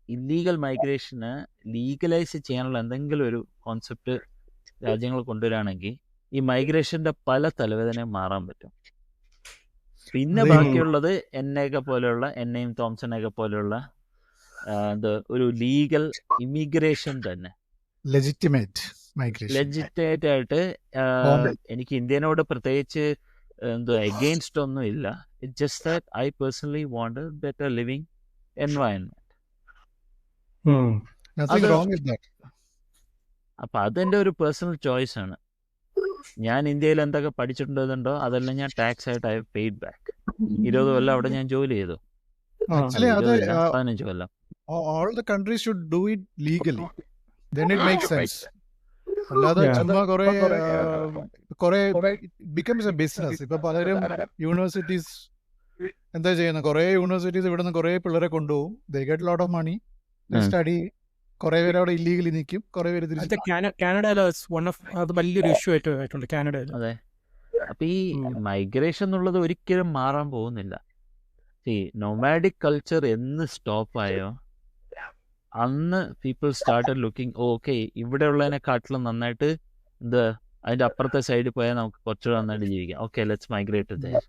ഇല്ലീഗൽ മൈഗ്രേഷന് ലീഗലൈസ് ചെയ്യാനുള്ള എന്തെങ്കിലും ഒരു കോൺസെപ്റ്റ് രാജ്യങ്ങൾ കൊണ്ടുവരികയാണെങ്കിൽ ഈ മൈഗ്രേഷന്റെ പല തലവേദനയും മാറാൻ പറ്റും. പിന്നെ ബാക്കിയുള്ളത് എന്നെയും തോംസനെയൊക്കെ പോലെയുള്ള ഒരു ലീഗൽ ഇമിഗ്രേഷൻ തന്നെ, ലെജിറ്റിമേറ്റ് ആയിട്ട്. എനിക്ക് ഇന്ത്യനോട് പ്രത്യേകിച്ച് അഗെയിൻസ്റ്റ് ഒന്നും ഇല്ല. It's just that I personally want A better living environment. അപ്പൊ അതെന്റെ ഒരു പേഴ്സണൽ ചോയ്സ് ആണ്. ഞാൻ ഇന്ത്യയിൽ എന്തൊക്കെ പഠിച്ചിട്ടുണ്ടോ അതെല്ലാം ഞാൻ ടാക്സ് ആയിട്ട് ഐ പെയ്ഡ് ബാക്ക്. 20 കൊല്ലം അവിടെ ഞാൻ ജോലി ചെയ്തു, 15 കൊല്ലം. All the countries should do it legally, then it makes sense. അല്ലാതെ ചുമ്മാ കുറെ becomes a business. ഇപ്പൊ പലരും യൂണിവേഴ്സിറ്റീസ് എന്താ ചെയ്യുന്നത്, കുറെ യൂണിവേഴ്സിറ്റീസ് ഇവിടെ നിന്ന് കുറെ പിള്ളേരെ കൊണ്ടുപോകും, they get a lot of money, they study. കുറെ പേര് അവിടെ ഇല്ലീഗലി നിൽക്കും, കുറെ പേര് വലിയൊരു ഇഷ്യൂ ആയിട്ടുണ്ട് കാനഡയിൽ. അതെ. അപ്പൊ ഈ മൈഗ്രേഷൻ എന്നുള്ളത് ഒരിക്കലും മാറാൻ പോകുന്നില്ല. ഈ നൊമാഡിക് കൾച്ചർ എന്ന് സ്റ്റോപ്പ് ആയോ അന്ന് പീപ്പിൾ സ്റ്റാർട്ടഡ് ലുക്കിംഗ്, ഓക്കെ ഇവിടെ ഉള്ളതിനെക്കാട്ടിലും നന്നായിട്ട് അതിന്റെ അപ്പുറത്തെ സൈഡിൽ പോയാൽ നമുക്ക് കുറച്ചുകൂടെ നന്നായിട്ട് ജീവിക്കാം, ഓക്കെ ലെറ്റ്സ് മൈഗ്രേറ്റ് ദെയർ.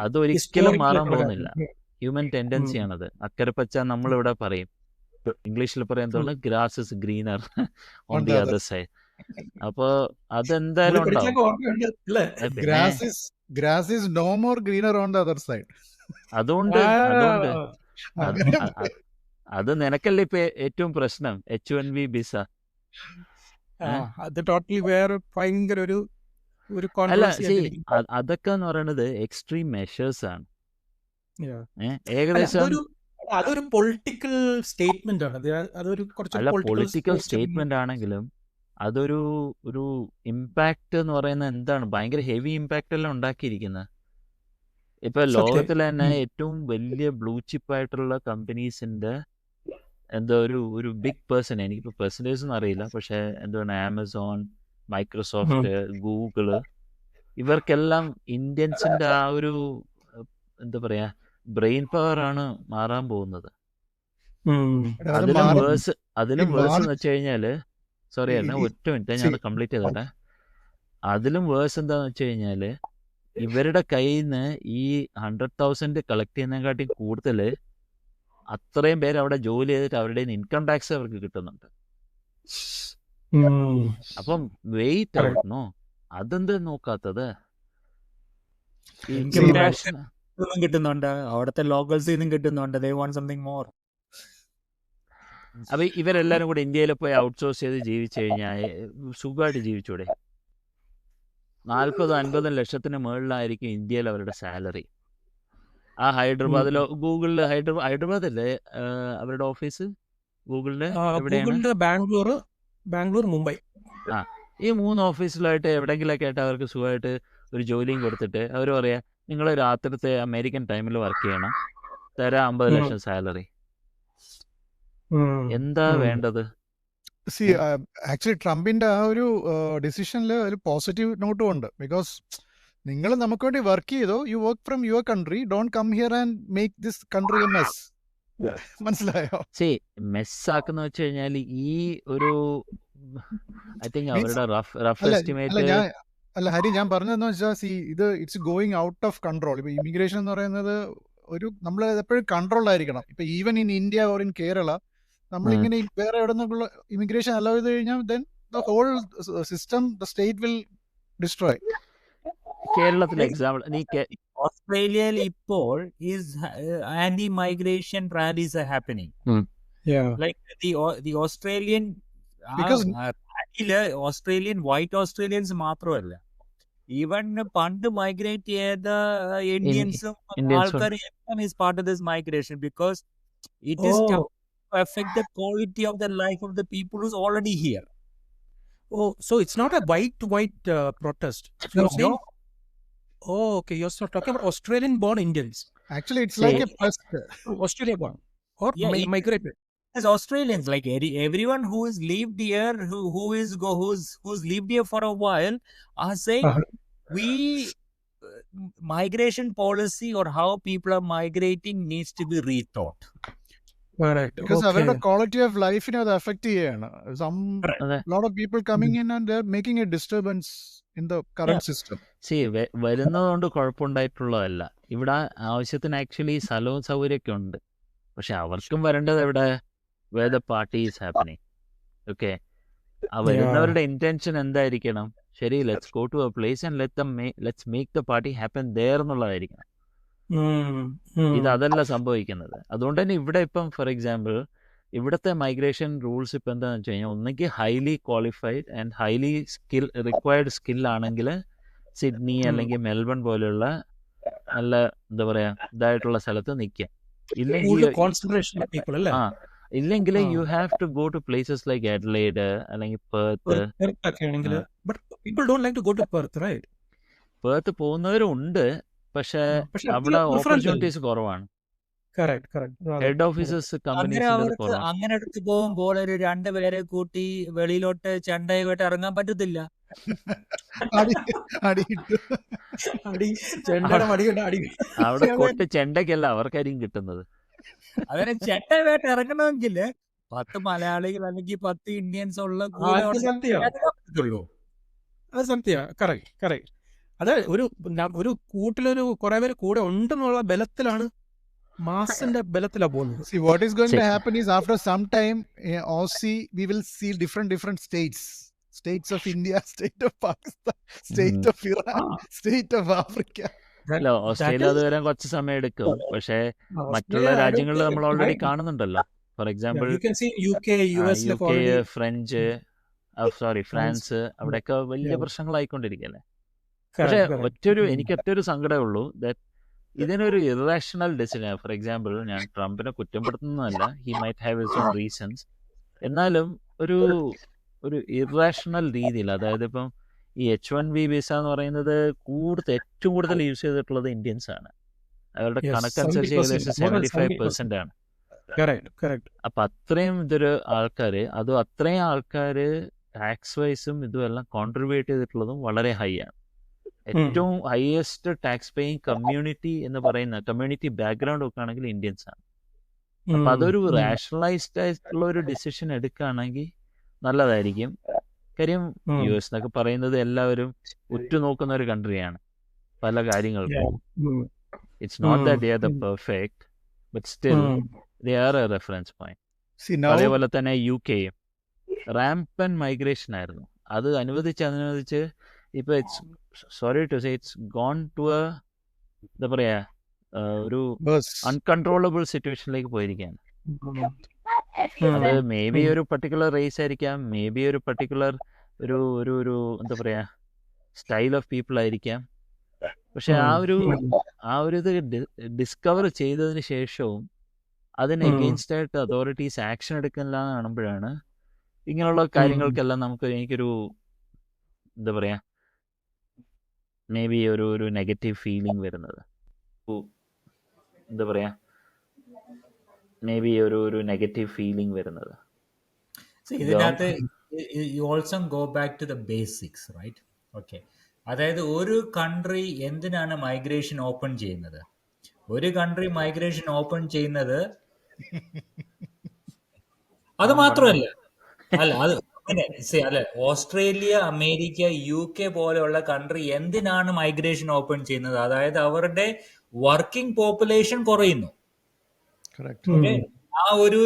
അതൊരിക്കലും മാറാൻ പോകുന്നില്ല. ഹ്യൂമൻ ടെൻഡൻസിയാണത്. അക്കരെ പച്ച നമ്മളിവിടെ പറയും ഇംഗ്ലീഷിൽ പറയാൻ എന്താണ് grass is greener on On the the other other side. അപ്പോൾ അതെന്തായാലും ഉണ്ടാവും. പഠിച്ചൊക്കെ ഓർമ്മയുണ്ട് അല്ലേ? പിന്നെ grass is no more greener on the other side. അതുകൊണ്ട് ആ, അതുകൊണ്ട് അത് അങ്ങനെ അ- അ- അത് നിനക്കല്ലേ ഇപ്പൊ ഏറ്റവും പ്രശ്നം H1B വിസ. ആ, അത് ടോട്ടലി വേറെ ഭയങ്കര ഒരു അല്ല കോൺട്രവേഴ്സി സി ആയിട്ടിരിക്കും. അതൊക്കെ എന്ന് പറയുന്നത് എക്സ്ട്രീം മെഷേഴ്സ് ആണ്. Yeah. അല്ല, ഏകദേശം അതൊരു പൊളിറ്റിക്കൽ സ്റ്റേറ്റ്മെന്റ് ആണ്. അതൊരു കുറച്ചൊരു അല്ല പൊളിറ്റിക്കൽ പൊളിറ്റിക്കൽ സ്റ്റേറ്റ്മെന്റ് ആണെങ്കിലും അതൊരു ഒരു ഇമ്പാക്റ്റ് എന്ന് പറയുന്നത് എന്താണ്, ഭയങ്കര ഹെവി ഇമ്പാക്റ്റ് എല്ലാം ഉണ്ടാക്കിയിരിക്കുന്നത്. ഇപ്പൊ സത്യം. ലോകത്തിലെ തന്നെ ഏറ്റവും വലിയ ബ്ലൂ ചിപ്പ് ആയിട്ടുള്ള കമ്പനീസിന്റെ എന്താ ഒരു ബിഗ് പേഴ്സൺ, എനിക്കിപ്പോ പെർസെൻറ്റേജ് ഒന്നും അറിയില്ല, പക്ഷെ എന്താണ് ആമസോൺ, മൈക്രോസോഫ്റ്റ്, ഗൂഗിള്, ഇവർക്കെല്ലാം ഇന്ത്യൻസിന്റെ ആ ഒരു എന്താ പറയാ ബ്രെയിൻ പവർ ആണ് മാറാൻ പോകുന്നത്. അത് അതിലും മാറും. വേഴ്സ് അതിലും ഈ വേഴ്സ് മാറും. എന്ന് വെച്ച് കഴിഞ്ഞാല്, സോറി ഈ- ഏട്ടനെ ഈ- ഒറ്റ മിനിറ്റ് see, ഞാൻ കംപ്ലീറ്റ് ചെയ്തോട്ടെ. അതിലും വേഴ്സ് എന്താന്ന് വെച്ച് കഴിഞ്ഞാല് ഇവരുടെ കയ്യിൽ നിന്ന് ഈ 100,000 കളക്ട് ചെയ്യുന്നതിനെക്കാട്ടി കൂടുതൽ അത്രയും പേര് അവിടെ ജോലി ചെയ്തിട്ട് അവരുടെ ഇൻകം ടാക്സ് അവർക്ക് കിട്ടുന്നുണ്ട്. അപ്പം വെയിറ്റ് Correct. ഔട്ട് നോ, അതെന്ത് നോക്കാത്തത്? ഈ ഇൻകം See, ടാക്സ് international- നിന്നും കിട്ടുന്നുണ്ട്, അവിടുത്തെ ലോക്കൽസിൽ നിന്നും കിട്ടുന്നുണ്ട്. They want something more. അപ്പൊ ഇവരെല്ലാരും കൂടെ ഇന്ത്യയിൽ പോയി ഔട്ട്സോഴ്സ് ചെയ്ത് ജീവിച്ചു കഴിഞ്ഞാൽ സുഖമായിട്ട് ജീവിച്ചൂടെ? 40-50 ലക്ഷത്തിന് മുകളിലായിരിക്കും ഇന്ത്യയിൽ അവരുടെ സാലറി. ആ ഹൈദരാബാദിലോ ഗൂഗിളില് ഹൈദരാബാദ് അല്ലേ അവരുടെ ഓഫീസ്? ഗൂഗിളിന്റെ എവിടെയാണ്? ഗൂഗിളിന്റെ ബാംഗ്ലൂർ, മുംബൈ. ഈ 3 ഓഫീസിലായിട്ട് എവിടെയെങ്കിലൊക്കെ ആയിട്ട് അവർക്ക് സുഖമായിട്ട് ഒരു ജോലിയും കൊടുത്തിട്ട് അവർ പറയാ നിങ്ങൾ രാത്രിത്തെ അമേരിക്കൻ ടൈമിൽ വർക്ക് ചെയ്യണം, തരാം 50 ലക്ഷം സാലറി. എന്താ വേണ്ടത്? സി ആക്ച്വലി ട്രംപിന്റെ ആ ഒരു ഡിസിഷനിൽ ഒരു പോസിറ്റീവ് നോട്ടും ഉണ്ട്. ബിക്കോസ് നിങ്ങൾ നമുക്ക് വേണ്ടി വർക്ക് ചെയ്തോ, you work from your country, don't come here and make this country A mess. മനസ്സിലായോ? മെസ്സാക്കുന്ന വെച്ച് കഴിഞ്ഞാൽ ഈ ഒരു ഐ തിങ്ക് അവരുടെ റഫ് അല്ല എസ്റ്റിമേറ്റ് അല്ല ഹരി, ഞാൻ പറഞ്ഞതെന്ന് വെച്ചാൽ സി ഇത് it's going out of control. ഇപ്പൊ ഇമിഗ്രേഷൻ എന്ന് പറയുന്നത് ഒരു നമ്മൾ എപ്പോഴും കൺട്രോൾ ആയിരിക്കണം. ഇപ്പൊ even in India or in Kerala നമ്മളിങ്ങനെ വേറെ എവിടെ നിന്നുള്ള ഇമിഗ്രേഷൻ അലോ ചെയ്ത് കഴിഞ്ഞാൽ then the whole system the state will destroy. കേരളത്തിലെ എക്സാമ്പിൾ നീ ഓസ്ട്രേലിയയിൽ ഇപ്പോൾ anti migration rallies are happening. Like the Australian Because- Australian white Australians മാത്രമല്ല, ഈവൻ പണ്ട് മൈഗ്രേറ്റ് ചെയ്ത ഇന്ത്യൻസും Indians ആൾക്കാരും is part of this migration because it is affect the quality of the life of the people who's already here. Oh, so it's not a white protest. No. You're saying, oh, okay, you're talking about Australian-born Indians. Actually, it's like a plus. Australia-born or Yeah, migrated. As Australians, like everyone who has lived here, who's lived here for a while, are saying we migration policy or how people are migrating needs to be rethought. Correct. Because അവരുടെ ക്വാളിറ്റി ഓഫ് ലൈഫിനെ അത് അഫക്ട് ചെയ്യാണ്. സം അതെ. ലോട്ട് of people coming in and they are making A disturbance in the current system. വരുന്നതുകൊണ്ട് കുഴപ്പമുണ്ടായിട്ടുള്ളതല്ല. ഇവിടെ ആവശ്യത്തിന് ആക്ച്വലി സ്ഥലവും സൗകര്യമൊക്കെ ഉണ്ട്. പക്ഷെ അവർക്കും വരേണ്ടത് എവിടെ? Where the party is happening. Okay, ആ വരുന്നവരുടെ ഇന്റൻഷൻ എന്തായിരിക്കണം? ശരി, let's go to a place and let's make the party happen there എന്നുള്ളതായിരിക്കണം. ഇത് അതല്ല സംഭവിക്കുന്നത്. അതുകൊണ്ട് തന്നെ ഇവിടെ ഇപ്പം ഫോർ എക്സാമ്പിൾ ഇവിടുത്തെ മൈഗ്രേഷൻ റൂൾസ് ഇപ്പം എന്താണെന്ന് വെച്ച് കഴിഞ്ഞാൽ ഒന്നെങ്കിൽ highly qualified and highly required സ്കില്ലാണെങ്കിൽ സിഡ്നി അല്ലെങ്കിൽ മെൽബൺ പോലെയുള്ള നല്ല എന്താ പറയാ ഇതായിട്ടുള്ള സ്ഥലത്ത് നിൽക്കുക. ഇല്ലെങ്കിൽ you have to go to places like Adelaide അല്ലെങ്കിൽ പെർത്ത്. പെർത്ത് പോകുന്നവരും ഉണ്ട്, പക്ഷെ അവിടെ ഓപ്പർച്യൂണിറ്റീസ് കുറവാണ്. ഹെഡ് ഓഫീസേഴ്സ് കമ്പനീസ് അങ്ങനെ അടുത്ത് പോകുമ്പോൾ ഒരു 2 പേരെ കൂട്ടി വെളിയിലോട്ട് ചെണ്ടയുമായിട്ട് ഇറങ്ങാൻ പറ്റത്തില്ല. അവിടെ കൊട്ട് ചെണ്ടയ്ക്കല്ല അവർക്കായിരിക്കും കിട്ടുന്നത്. അങ്ങനെ ചെണ്ടയുമായിട്ട് ഇറങ്ങണമെങ്കിൽ 10 മലയാളികൾ അല്ലെങ്കിൽ 10 ഇന്ത്യൻസ് ഉള്ള പറ്റുള്ളൂ. അത് സത്യ. കറക്റ്റ്. അത് ഒരു കൂട്ടിലൊരു കുറെ പേര് കൂടെ ഉണ്ടെന്നുള്ള ബലത്തിലാണ് മാസിന്റെ ബലത്തിലാ പോകുന്നത്. See, what is going to See. happen is after some time, Aussie, we will see different states. States of India, state of Pakistan, state of Iran, state of Africa. അല്ല, ഓസ്ട്രേലിയ അത് വരാൻ കുറച്ച് സമയം എടുക്കും. പക്ഷേ മറ്റുള്ള രാജ്യങ്ങളിൽ നമ്മൾ ഓൾറെഡി കാണുന്നുണ്ടല്ലോ. For example UK, US UK, French, France, അവിടെയൊക്കെ വലിയ പ്രശ്നങ്ങളായിക്കൊണ്ടിരിക്കല്ലേ. പക്ഷെ എനിക്ക് ഒറ്റൊരു സങ്കടമേ ഉള്ളൂ, ഇതിനൊരു ഇറേഷണൽ ഡിസിഷൻ. ഫോർ എക്സാമ്പിൾ, ഞാൻ ട്രംപിനെ കുറ്റപ്പെടുത്തുന്നതല്ല, he might have his own reasons. എന്നാലും ഒരു ഇറേഷണൽ രീതിയിൽ, അതായത് ഇപ്പം ഈ H1B വിസ എന്ന് പറയുന്നത് ഏറ്റവും കൂടുതൽ യൂസ് ചെയ്തിട്ടുള്ളത് ഇന്ത്യൻസ് ആണ്. അവരുടെ കണക്കനുസരിച്ച് ഏകദേശം 75% ആണ്. അപ്പൊ അത്രയും അത്രയും ആൾക്കാര് ടാക്സ് വൈസും ഇതുമെല്ലാം കോൺട്രിബ്യൂട്ട് ചെയ്തിട്ടുള്ളതും വളരെ ഹൈ ആണ്. ഏറ്റവും ഹയസ്റ്റ് ടാക്സ് പേയിങ് കമ്മ്യൂണിറ്റി എന്ന് പറയുന്ന കമ്മ്യൂണിറ്റി ബാക്ക്ഗ്രൗണ്ട് ഒക്കെ ആണെങ്കിൽ ഇന്ത്യൻസ് ആണ്. അപ്പൊ അതൊരു റാഷണലൈസ്ഡ് ആയിട്ടുള്ള ഒരു ഡിസിഷൻ എടുക്കുകയാണെങ്കിൽ നല്ലതായിരിക്കും. കാര്യം US എന്നൊക്കെ പറയുന്നത് എല്ലാവരും ഉറ്റുനോക്കുന്ന ഒരു കൺട്രിയാണ് പല കാര്യങ്ങൾക്കും. It's not that they are the perfect, but still they are a reference point. അതേപോലെ തന്നെ UK റാംപൻ മൈഗ്രേഷൻ ആയിരുന്നു. അത് അനുവദിച്ച് ഇപ്പൊ sorry to say it's gone to എന്താ പറയാ, ഒരു അൺകൺട്രോളബിൾ സിറ്റുവേഷനിലേക്ക് പോയിരിക്കുകയാണ്. അത് മേ ബി ഒരു പർട്ടിക്കുലർ റേസ് ആയിരിക്കാം, മേ ബി ഒരു പർട്ടിക്കുലർ ഒരു എന്താ പറയാ സ്റ്റൈൽ ഓഫ് പീപ്പിൾ ആയിരിക്കാം. പക്ഷെ ആ ഒരു ഇത് ഡിസ്കവർ ചെയ്തതിന് ശേഷവും അതിന് എഗെയിൻസ്റ്റ് ആയിട്ട് അതോറിറ്റീസ് ആക്ഷൻ എടുക്കില്ല എന്ന് കാണുമ്പോഴാണ് ഇങ്ങനെയുള്ള കാര്യങ്ങൾക്കെല്ലാം എനിക്കൊരു എന്താ പറയാ മേ ബി ഒരു നെഗറ്റീവ് ഫീലിംഗ് വരുന്നത്. എന്താ പറയാ മേ ബി ഒരു നെഗറ്റീവ് ഫീലിംഗ് വരുന്നത്. ഇതിനകത്ത് you also go back to the basics, right? Okay, അതായത് ഒരു കൺട്രി എന്തിനാണ് മൈഗ്രേഷൻ ഓപ്പൺ ചെയ്യുന്നത്? ഒരു കൺട്രി മൈഗ്രേഷൻ ഓപ്പൺ ചെയ്യുന്നത് അത് മാത്രമല്ല, അത് അല്ലെ, ഓസ്ട്രേലിയ, അമേരിക്ക, UK പോലെയുള്ള കൺട്രി എന്തിനാണ് മൈഗ്രേഷൻ ഓപ്പൺ ചെയ്യുന്നത്? അതായത് അവരുടെ വർക്കിംഗ് പോപ്പുലേഷൻ കുറയുന്നു. ആ ഒരു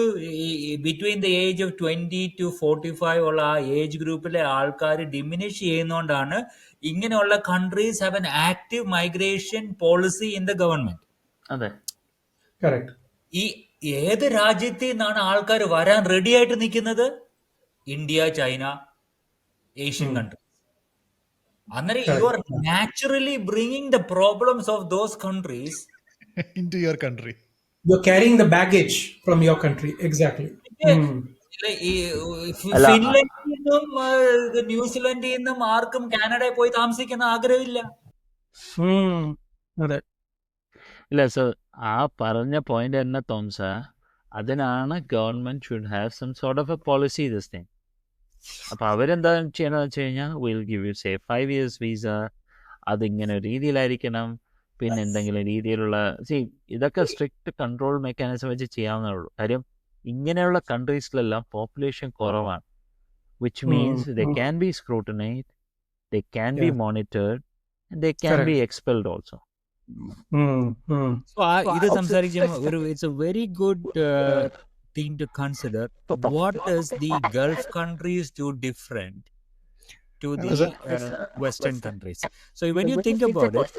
between the age of 20 to 45 ഉള്ള ആ ഏജ് ഗ്രൂപ്പിലെ ആൾക്കാർ ഡിമിനിഷ് ചെയ്യുന്നോണ്ടാണ് ഇങ്ങനെയുള്ള countries have an active migration policy in the government. അതെ, ഈ ഏത് രാജ്യത്തിൽ നിന്നാണ് ആൾക്കാർ വരാൻ റെഡി ആയിട്ട് നിൽക്കുന്നത്? India, China, Asian countries. അന്നേരം you are naturally bringing the problems of those countries into your country. You're carrying the baggage from your country. Exactly. ഫിൻലൻഡിൽ നിന്നും ന്യൂസിലൻഡിൽ നിന്നും ആർക്കും കാനഡയിൽ പോയി താമസിക്കുന്ന ആഗ്രഹമില്ല. ഇല്ല സർ, ആ പറഞ്ഞ പോയിന്റ് തന്നെ തോംസ, അതിനാണ് government should have some sort of a policy this thing. അപ്പൊ അവരെന്താ ചെയ്യണമെന്ന് വെച്ച് കഴിഞ്ഞാൽ will give you say 5 years visa, അതിങ്ങനെ രീതിയിലായിരിക്കണം. പിന്നെ എന്തെങ്കിലും രീതിയിലുള്ള ഇതൊക്കെ സ്ട്രിക്റ്റ് കൺട്രോൾ മെക്കാനിസം വെച്ച് ചെയ്യാവുന്നേ ഉള്ളൂ. കാര്യം ഇങ്ങനെയുള്ള കൺട്രീസിലെല്ലാം പോപ്പുലേഷൻ കുറവാണ്, which means they can be scrutinised, they can be monitored, they can be expelled also. ഇത് സംസാരിക്കുമ്പോൾ it's A very good thing to consider. What does the Gulf countries do different to the Western countries? So when you think about it,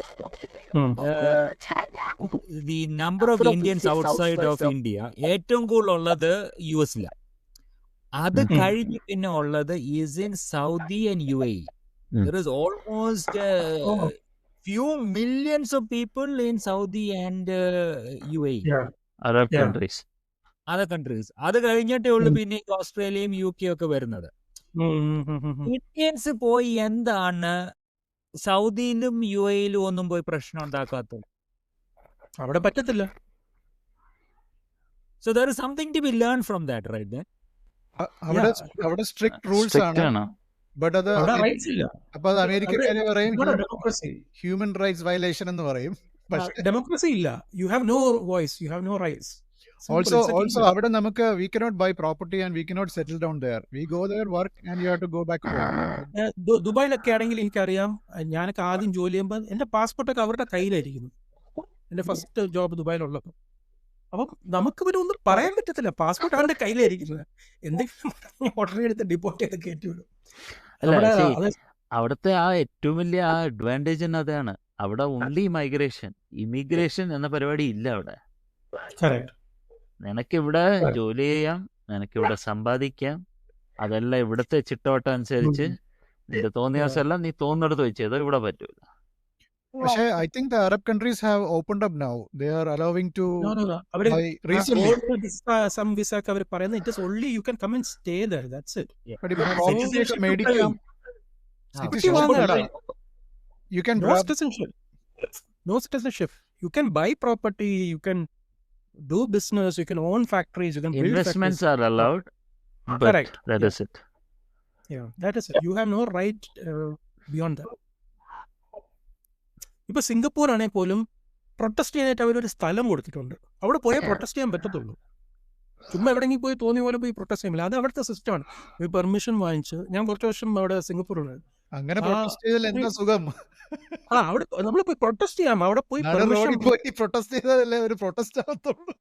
the number of Indians outside of India ഏറ്റവും കൂടുതൽ ഉള്ളത് US ല. അത് കഴിഞ്ഞ് പിന്നെ ഉള്ളത് is in Saudi and UAE. There is almost few millions of people in Saudi and UAE. Arab countries. Other countries. അത് കഴിഞ്ഞിട്ടേ ഉള്ളു പിന്നെ ഓസ്ട്രേലിയയും UK ഒക്കെ വരുന്നത്. ഇന്ത്യൻസ് പോയി എന്താണ് സൗദിയിലും UAEയിലും ഒന്നും പോയി പ്രശ്നം ഉണ്ടാക്കാത്തത്? അവിടെ പറ്റത്തില്ല. So there is something to be learned from that, right there. അവിടെ സ്ട്രിക്റ്റ് റൂൾസ് ആണ്, ബട്ട് അത് അപ്പൊ അത് അമേരിക്കക്കാരെ പറയും ഹ്യൂമൻ റൈറ്റ്സ് വയലേഷൻ എന്ന് പറയും. ഡെമോക്രസി ഇല്ല. You have no voice, you have no rights. Also അവിടെ നമുക്ക് we cannot buy property and we cannot settle down there. We go there, work and you have to go back home. ദുബായിലൊക്കെ ആണെങ്കിൽ എനിക്കറിയാം, ഞാനൊക്കെ ആദ്യം ജോലി ചെയ്യുമ്പോൾ എൻ്റെ പാസ്പോർട്ടൊക്കെ അവരുടെ കയ്യിലായിരിക്കുന്നു. എൻ്റെ ഫസ്റ്റ് ജോബ് ദുബായിലുള്ളപ്പോൾ അപ്പം നമുക്ക് പിന്നെ ഒന്നും പറയാൻ പറ്റത്തില്ല. പാസ്പോർട്ട് അവന്റെ കയ്യിലായിരിക്കുന്നത്. എന്തെങ്കിലും ഉടനെ എടുത്ത് ഡിപ്പോർട്ട് ചെയ്ത് കയറ്റി വിടും. അല്ല നമ്മുടെ see, അത് അവിടുത്തെ ആ ഏറ്റവും വലിയ ആ അഡ്വാൻറ്റേജ് തന്നെ അതാണ്. അവിടെ ഓൺലി മൈഗ്രേഷൻ, ഇമിഗ്രേഷൻ എന്ന പരിപാടി ഇല്ല അവിടെ. correct. നിനക്കിവിടെ Correct. ജോലി ചെയ്യാം, നിനക്കിവിടെ സമ്പാദിക്കാം, അതെല്ലാം ഇവിടുത്തെ ചിട്ടവട്ടം അനുസരിച്ച് ഉം. നിന്റെ തോന്നിയ Yeah. ദിവസമെല്ലാം നീ തോന്നിടത്ത് വെച്ച് ചെയ്തോ, ഇവിടെ പറ്റൂല. പക്ഷേ I think the Arab countries have opened up now. They are allowing to No, no, no. അവര് buy recently. സം വിസ ഒക്കെ അവർ പറയുന്നത് it is only you can come and stay there, that's it. But ഇപ്പോൾ ആ, property ഒക്കെ citizenship മേടിക്കാം. ആ, Citizenship open വേണ്ട. up. You can No grab. citizenship. No citizenship. You can buy property, you can do business, you can own factories, you can build Investments factories. are allowed, but Correct. that Yeah. is it. Yeah, that is it. You have no right beyond that. ഇപ്പൊ സിംഗപ്പൂർ ആണെങ്കിൽ പോലും പ്രൊട്ടസ്റ്റ് ചെയ്യാനായിട്ട് അവരൊരു സ്ഥലം കൊടുത്തിട്ടുണ്ട്. അവിടെ പോയാൽ പ്രൊട്ടസ്റ്റ് ചെയ്യാൻ പറ്റത്തുള്ളൂ. ചുമ്മാ എവിടെയെങ്കിലും പോയി തോന്നിയ പോലെ പോയി പ്രൊട്ടസ്റ്റ് ചെയ്യാൻ പറ്റില്ല. അത് അവിടുത്തെ സിസ്റ്റമാണ്. ഒരു പെർമിഷൻ വാങ്ങിച്ച് ഞാൻ കുറച്ച് വർഷം അവിടെ സിംഗപ്പൂരിലുണ്ട്. അങ്ങനെ ആ, പ്രൊട്ടസ്റ്റ് ചെയ്താൽ എന്താ സുഖം? അവിടെ നമ്മൾ പോയി പ്രൊട്ടസ്റ്റ് ചെയ്യാം. അവിടെ പോയി നട പെർമിഷൻ റോഡിൽ പോയി പ്രൊട്ടസ്റ്റ് ചെയ്താലല്ലേ ഒരു പ്രൊട്ടസ്റ്റ് ആകത്തുള്ളൂ.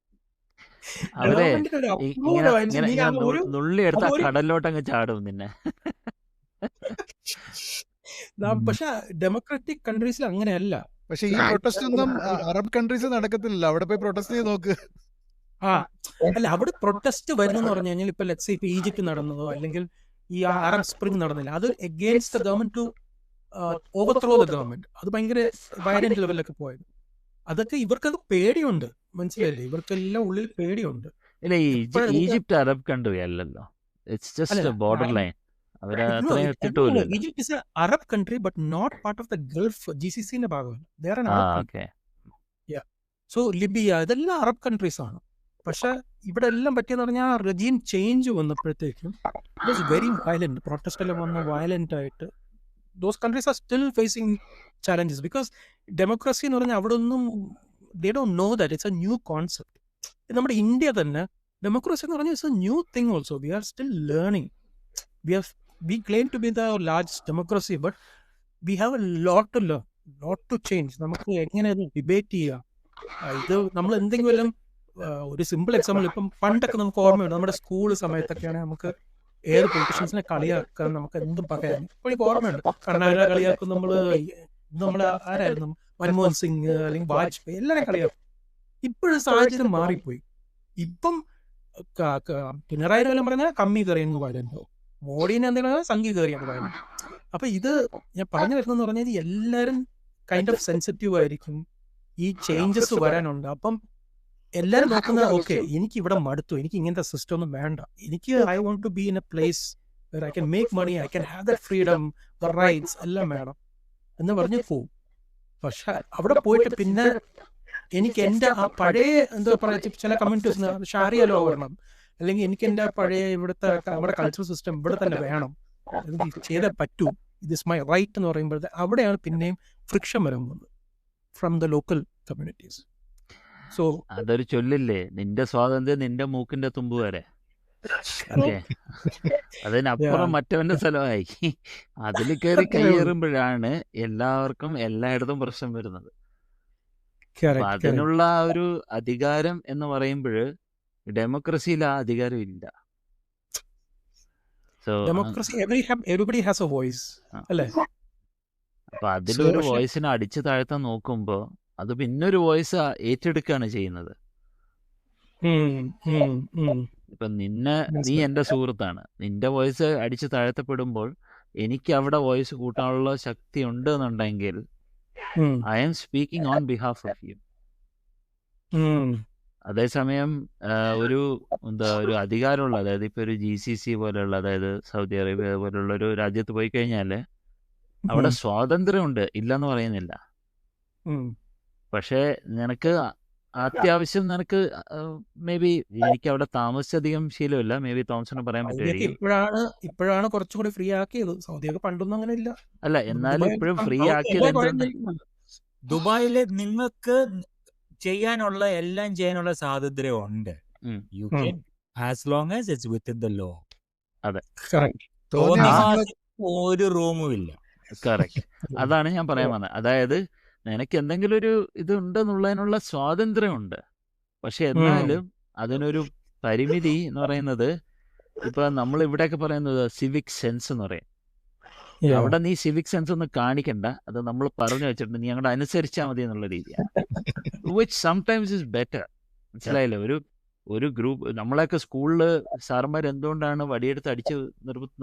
അവരെ ഗവൺമെന്റിന്റെ ഒരു ഇ- approval ഇങ്ങനെ വാങ്ങിച്ച് ഇങ്ങനെ നീ ഇങ്ങനെ അത് ഒരു നുള്ളി എടുത്ത അതൊരു കടലിലോട്ട് അങ്ങ് ചാടും നിന്നെ. പക്ഷെ ഡെമോക്രാറ്റിക് കൺട്രീസിൽ അങ്ങനെയല്ല. പക്ഷെ ഈ പ്രൊട്ടസ്റ്റ് ഒന്നും അറബ് കൺട്രീസ് നടക്കത്തില്ല. അവിടെ പോയി പ്രൊട്ടസ്റ്റ് ചെയ്ത് നോക്ക്. ആ അല്ല, അവിടെ പ്രൊട്ടസ്റ്റ് വരുന്നെന്ന് പറഞ്ഞു കഴിഞ്ഞാൽ ഇപ്പൊ ലെറ്റ്സ് ഇപ്പൊ ഈജിപ്റ്റ് നടന്നതോ അല്ലെങ്കിൽ ഈ അറബ് സ്പ്രിംഗ് നടന്നില്ല, അത് against the government to overthrow the government. അത് ഭയങ്കര വയലന്റ് ലെവലിലൊക്കെ പോയത്. അതൊക്കെ ഇവർക്കത് പേടിയുണ്ട്, മനസ്സിലായില്ലേ? ഇവർക്കെല്ലാം ഉള്ളിൽ പേടിയുണ്ട്. ഇല്ല, ഈ ഇപ്പോഴത്തെ ഈജിപ്റ്റ് അറബ് കൺട്രി അല്ലല്ലോ. ഇറ്റ്സ് ജസ്റ്റ് അല്ല ബോർഡർ ലൈൻ. അവര് അത്രയും എത്തിയിട്ടില്ല. Egypt is a Arab country but not part of the Gulf GCCന്റെ ഭാഗമല്ല. വേറെ ആ Arab country. Okay. So Libya ഇതെല്ലാം അറബ് കൺട്രീസ് ആണ്. പക്ഷെ ഇവിടെ എല്ലാം പറ്റിയെന്ന് പറഞ്ഞാൽ റെജീം ചേഞ്ച് വന്നപ്പോഴത്തേക്കും it was very violent. Protest എല്ലാം വന്ന് വയലന്റ് ആയിട്ട് those countries are still facing challenges because democracy എന്ന് പറഞ്ഞാൽ അവിടെ ഒന്നും they don't know that it's a new concept. നമ്മുടെ ഇന്ത്യ തന്നെ ഡെമോക്രസി എന്ന് പറഞ്ഞാൽ it's a new thing also. We are still learning. We claim to be the largest democracy, but we have a lot to learn, lot to change. നമുക്ക് എങ്ങനെ ഡിബേറ്റ് ചെയ്യാം. ഇത് നമ്മൾ എന്തെങ്കിലും ഒരു സിമ്പിൾ എക്സാമ്പിൾ ഇപ്പം പണ്ടൊക്കെ നമുക്ക് ഓർമ്മയുണ്ട്. നമ്മുടെ സ്കൂൾ സമയത്തൊക്കെയാണ് നമുക്ക് ഏത് പൊളിറ്റീഷ്യൻസിനെ കളിയാക്കാൻ നമുക്ക് എന്തും പറയാൻ ഇപ്പോൾ എനിക്ക് ഓർമ്മയുണ്ട്. കർണാടക കളിയാക്കും നമ്മൾ ആരായിരുന്നു, മൻമോഹൻ സിംഗ് അല്ലെങ്കിൽ വാജ്പേയി, എല്ലാവരും കളിയാക്കും. ഇപ്പോഴും സാഹചര്യം മാറിപ്പോയി. ഇപ്പം പിണറായി വിജയൻ പറഞ്ഞാൽ കമ്മി കറിയെന്ന് പറയുന്നുണ്ടോ, മോഡിനെ എന്തെങ്കിലും സംഘി കയറിയാണ് പറയുന്നത്. അപ്പൊ ഇത് ഞാൻ പറഞ്ഞു വരുന്നതെന്ന് പറഞ്ഞാൽ എല്ലാവരും കൈൻഡ് ഓഫ് സെൻസിറ്റീവ് ആയിരിക്കും. ഈ ചേഞ്ചസ് വരാനുണ്ട്. അപ്പം എല്ലാവരും നോക്കുന്നത് ഓക്കെ എനിക്ക് ഇവിടെ മടുത്തു, എനിക്ക് ഇങ്ങനത്തെ സിസ്റ്റം ഒന്നും വേണ്ട, എനിക്ക് I want to be in a place where I can make money, I can have the freedom, the rights എല്ലാം വേണം എന്ന് പറഞ്ഞ് പോവും. പക്ഷെ അവിടെ പോയിട്ട് പിന്നെ എനിക്ക് എൻ്റെ ആ പഴയ എന്താ പറയുക ചില കമ്മ്യൂണിറ്റീസ് ഷാരിയ ലോ വരണം, അല്ലെങ്കിൽ എനിക്ക് എൻ്റെ പഴയ ഇവിടുത്തെ നമ്മുടെ കൾച്ചറൽ സിസ്റ്റം ഇവിടെ തന്നെ വേണം, എനിക്ക് ചെയ്തേ പറ്റൂ, ദിസ് മൈ റൈറ്റ് എന്ന് പറയുമ്പോഴത്തെ അവിടെയാണ് പിന്നെയും ഫ്രിക്ഷൻ വരുന്നത് from the local communities. So അതൊരു ചൊല്ലില്ലേ, നിന്റെ സ്വാതന്ത്ര്യം നിന്റെ മൂക്കിന്റെ തുമ്പ് വരെ. ഓക്കെ, അതിനപ്പുറം മറ്റവന്റെ സ്ഥലമായി. അതിൽ കയറി കയ്യേറുമ്പോഴാണ് എല്ലാവർക്കും എല്ലായിടത്തും പ്രശ്നം വരുന്നത്. അപ്പൊ അതിനുള്ള ആ ഒരു അധികാരം എന്ന് പറയുമ്പോൾ ഡെമോക്രസിയിൽ ആ അധികാരം ഇല്ല. So democracy everybody has A voice അല്ലേ? അപ്പൊ അതിലൊരു വോയിസിനെ അടിച്ചു താഴ്ത്താൻ നോക്കുമ്പോ അത് പിന്നൊരു വോയിസ് ഏറ്റെടുക്കുകയാണ് ചെയ്യുന്നത്. ഇപ്പൊ നീ എന്റെ സുഹൃത്താണ്, നിന്റെ വോയിസ് അടിച്ചു താഴ്ത്തപ്പെടുമ്പോൾ എനിക്ക് അവിടെ വോയിസ് കൂട്ടാനുള്ള ശക്തി ഉണ്ട് എന്നുണ്ടെങ്കിൽ I am speaking on behalf of you. അതേസമയം ഒരു അധികാരമുള്ള, അതായത് ഇപ്പൊ ഒരു GCC പോലെയുള്ള, അതായത് സൗദി അറേബ്യ പോലുള്ള ഒരു രാജ്യത്ത് പോയി കഴിഞ്ഞാല് അവിടെ സ്വാതന്ത്ര്യമുണ്ട്, ഇല്ലെന്ന് പറയുന്നില്ല. പക്ഷെ നിനക്ക് അത്യാവശ്യം നിനക്ക് മേ ബി, എനിക്ക് അവിടെ താമസിച്ചധികം ശീലമില്ല, മേ ബി തോമസിന് പറയാൻ പറ്റുമായിരിക്കും. ഇപ്പോഴാണ് കുറച്ചുകൂടി ഫ്രീ ആക്കിയത്. സൗദിയൊക്കെ പണ്ടൊന്നും അങ്ങനെ ഇല്ല. അല്ല, എന്നാലും ഇപ്പോഴും ഫ്രീ ആക്കിയത് എന്തുകൊണ്ട്? ദുബായില് നിങ്ങൾക്ക് ചെയ്യാനുള്ള എല്ലാം ചെയ്യാനുള്ള സ്വാതന്ത്ര്യം ഉണ്ട്. You can as long as it's within the law. അതെ, ഒരു റൂമും ഇല്ല. കറക്റ്റ്. അതാണ് ഞാൻ പറയാൻ വന്നത്. അതായത് നിനക്ക് എന്തെങ്കിലും ഒരു ഇത് ഉണ്ടെന്നുള്ളതിനുള്ള സ്വാതന്ത്ര്യമുണ്ട്, പക്ഷെ എന്നാലും അതിനൊരു പരിമിതി എന്ന് പറയുന്നത്, ഇപ്പൊ നമ്മൾ ഇവിടെയൊക്കെ പറയുന്നത് സിവിക് സെൻസ് എന്ന് പറയും. അവിടെ നീ സിവിക് സെൻസ് ഒന്നും കാണിക്കണ്ട, അത് നമ്മൾ പറഞ്ഞു വെച്ചിട്ടുണ്ട്, നീ അങ്ങോട്ട് അനുസരിച്ചാൽ മതി എന്നുള്ള രീതിയാണ്. Which sometimes is better. മനസ്സിലായില്ലേ? ഒരു ഗ്രൂപ്പ്, നമ്മളെയൊക്കെ സ്കൂളില് സാറന്മാർ എന്തുകൊണ്ടാണ് വടിയെടുത്ത് അടിച്ച്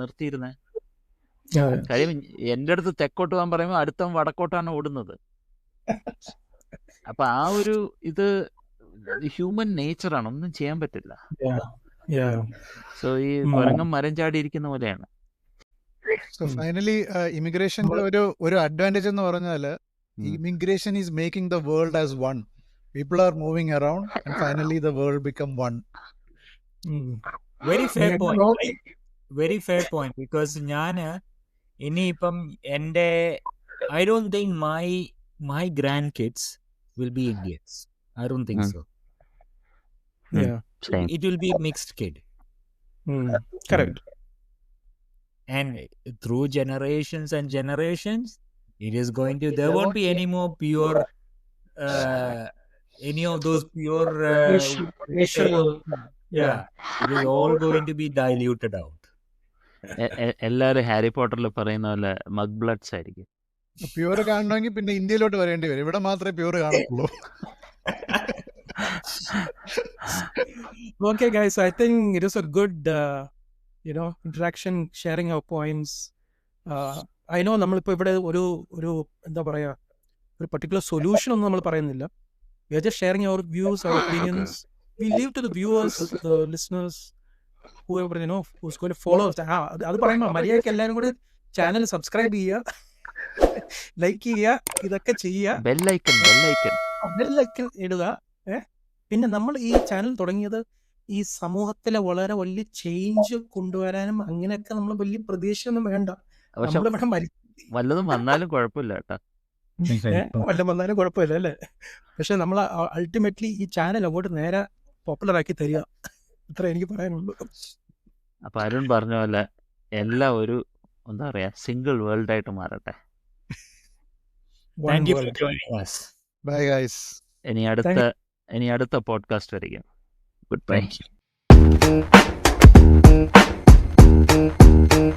നിർത്തിയിരുന്നത്? കാര്യം എൻ്റെ അടുത്ത് തെക്കോട്ട് പോകാൻ പറയുമ്പോൾ അടുത്തവൻ വടക്കോട്ടാണ് ഓടുന്നത്. അപ്പൊ ആ ഒരു ഇത് ഹ്യൂമൻ നേച്ചറാണ്, ഒന്നും ചെയ്യാൻ പറ്റില്ല. സോ ഈ കുരങ്ങൻ മരം ചാടി ഇരിക്കുന്ന പോലെയാണ്. സോ ഫൈനലി ഇമിഗ്രേഷന്റെ ഒരു അഡ്വാൻറ്റേജ് എന്ന് പറഞ്ഞാൽ, immigration is making the world as one. People are moving around and finally the world become one. Very fair point. Very fair point. Because ഞാൻ ഇനിയിപ്പം എൻ്റെ I don't think my grandkids will be Indians. I don't think so. Same. It will be a mixed kid. Correct. And through generations and generations, it is going to, there won't be any more pure any of those pure Racial. it is all going to be diluted out. എല്ലാരും ഹാരി പോട്ടറിൽ പറയുന്ന പോലെ മഗ് ബ്ലഡ്സ് ആയിരിക്കും. പ്യൂർ കാണണമെങ്കിൽ പിന്നെ ഇന്ത്യയിലോട്ട് വരേണ്ടി വരും. ഇവിടെ മാത്രമേ പ്യൂർ കാണുള്ളൂ. Okay, guys, I think it is a good interaction, sharing our points. I know നമ്മളിപ്പോൾ ഇവിടെ ഒരു എന്താ പറയുക, ഒരു പർട്ടിക്കുലർ സൊല്യൂഷൻ ഒന്നും നമ്മൾ പറയുന്നില്ല. We are just sharing our views, our opinions. We leave to the viewers, the listeners, whoever who's going to follow us. അത് പറയുമ്പോൾ മര്യാദയ്ക്ക് എല്ലാവരും കൂടി ചാനൽ സബ്സ്ക്രൈബ് ചെയ്യുക, ലൈക്ക് ചെയ്യുക, ഇതൊക്കെ ചെയ്യുക, ബെല്ലൈക്കൺ ഇടുക. പിന്നെ നമ്മൾ ഈ ചാനൽ തുടങ്ങിയത് ഈ സമൂഹത്തിലെ വളരെ വലിയ ചേഞ്ച് കൊണ്ടുവരാനും അങ്ങനെയൊക്കെ നമ്മൾ വലിയ പ്രതീക്ഷയൊന്നും വേണ്ട. നമ്മളിവിടെ വല്ലതും വന്നാലും കുഴപ്പമില്ല കേട്ടോ, വല്ലതും വന്നാലും കുഴപ്പമില്ല അല്ലേ? പക്ഷെ നമ്മൾ അൾട്ടിമേറ്റ്ലി ഈ ചാനൽ അങ്ങോട്ട് നേരെ പോപ്പുലർ ആക്കി തരിക, ഇത്ര എനിക്ക് പറയാനുള്ളൂ. അപ്പൊ അരുൺ പറഞ്ഞ പോലെ എല്ലാം ഒരു എന്താ പറയാ സിംഗിൾ വേൾഡ് ആയിട്ട് മാറട്ടെ. Thank you for joining us. Bye guys. ഇനി അടുത്ത പോഡ്കാസ്റ്റ് വരികയും. Good bye. Thank you.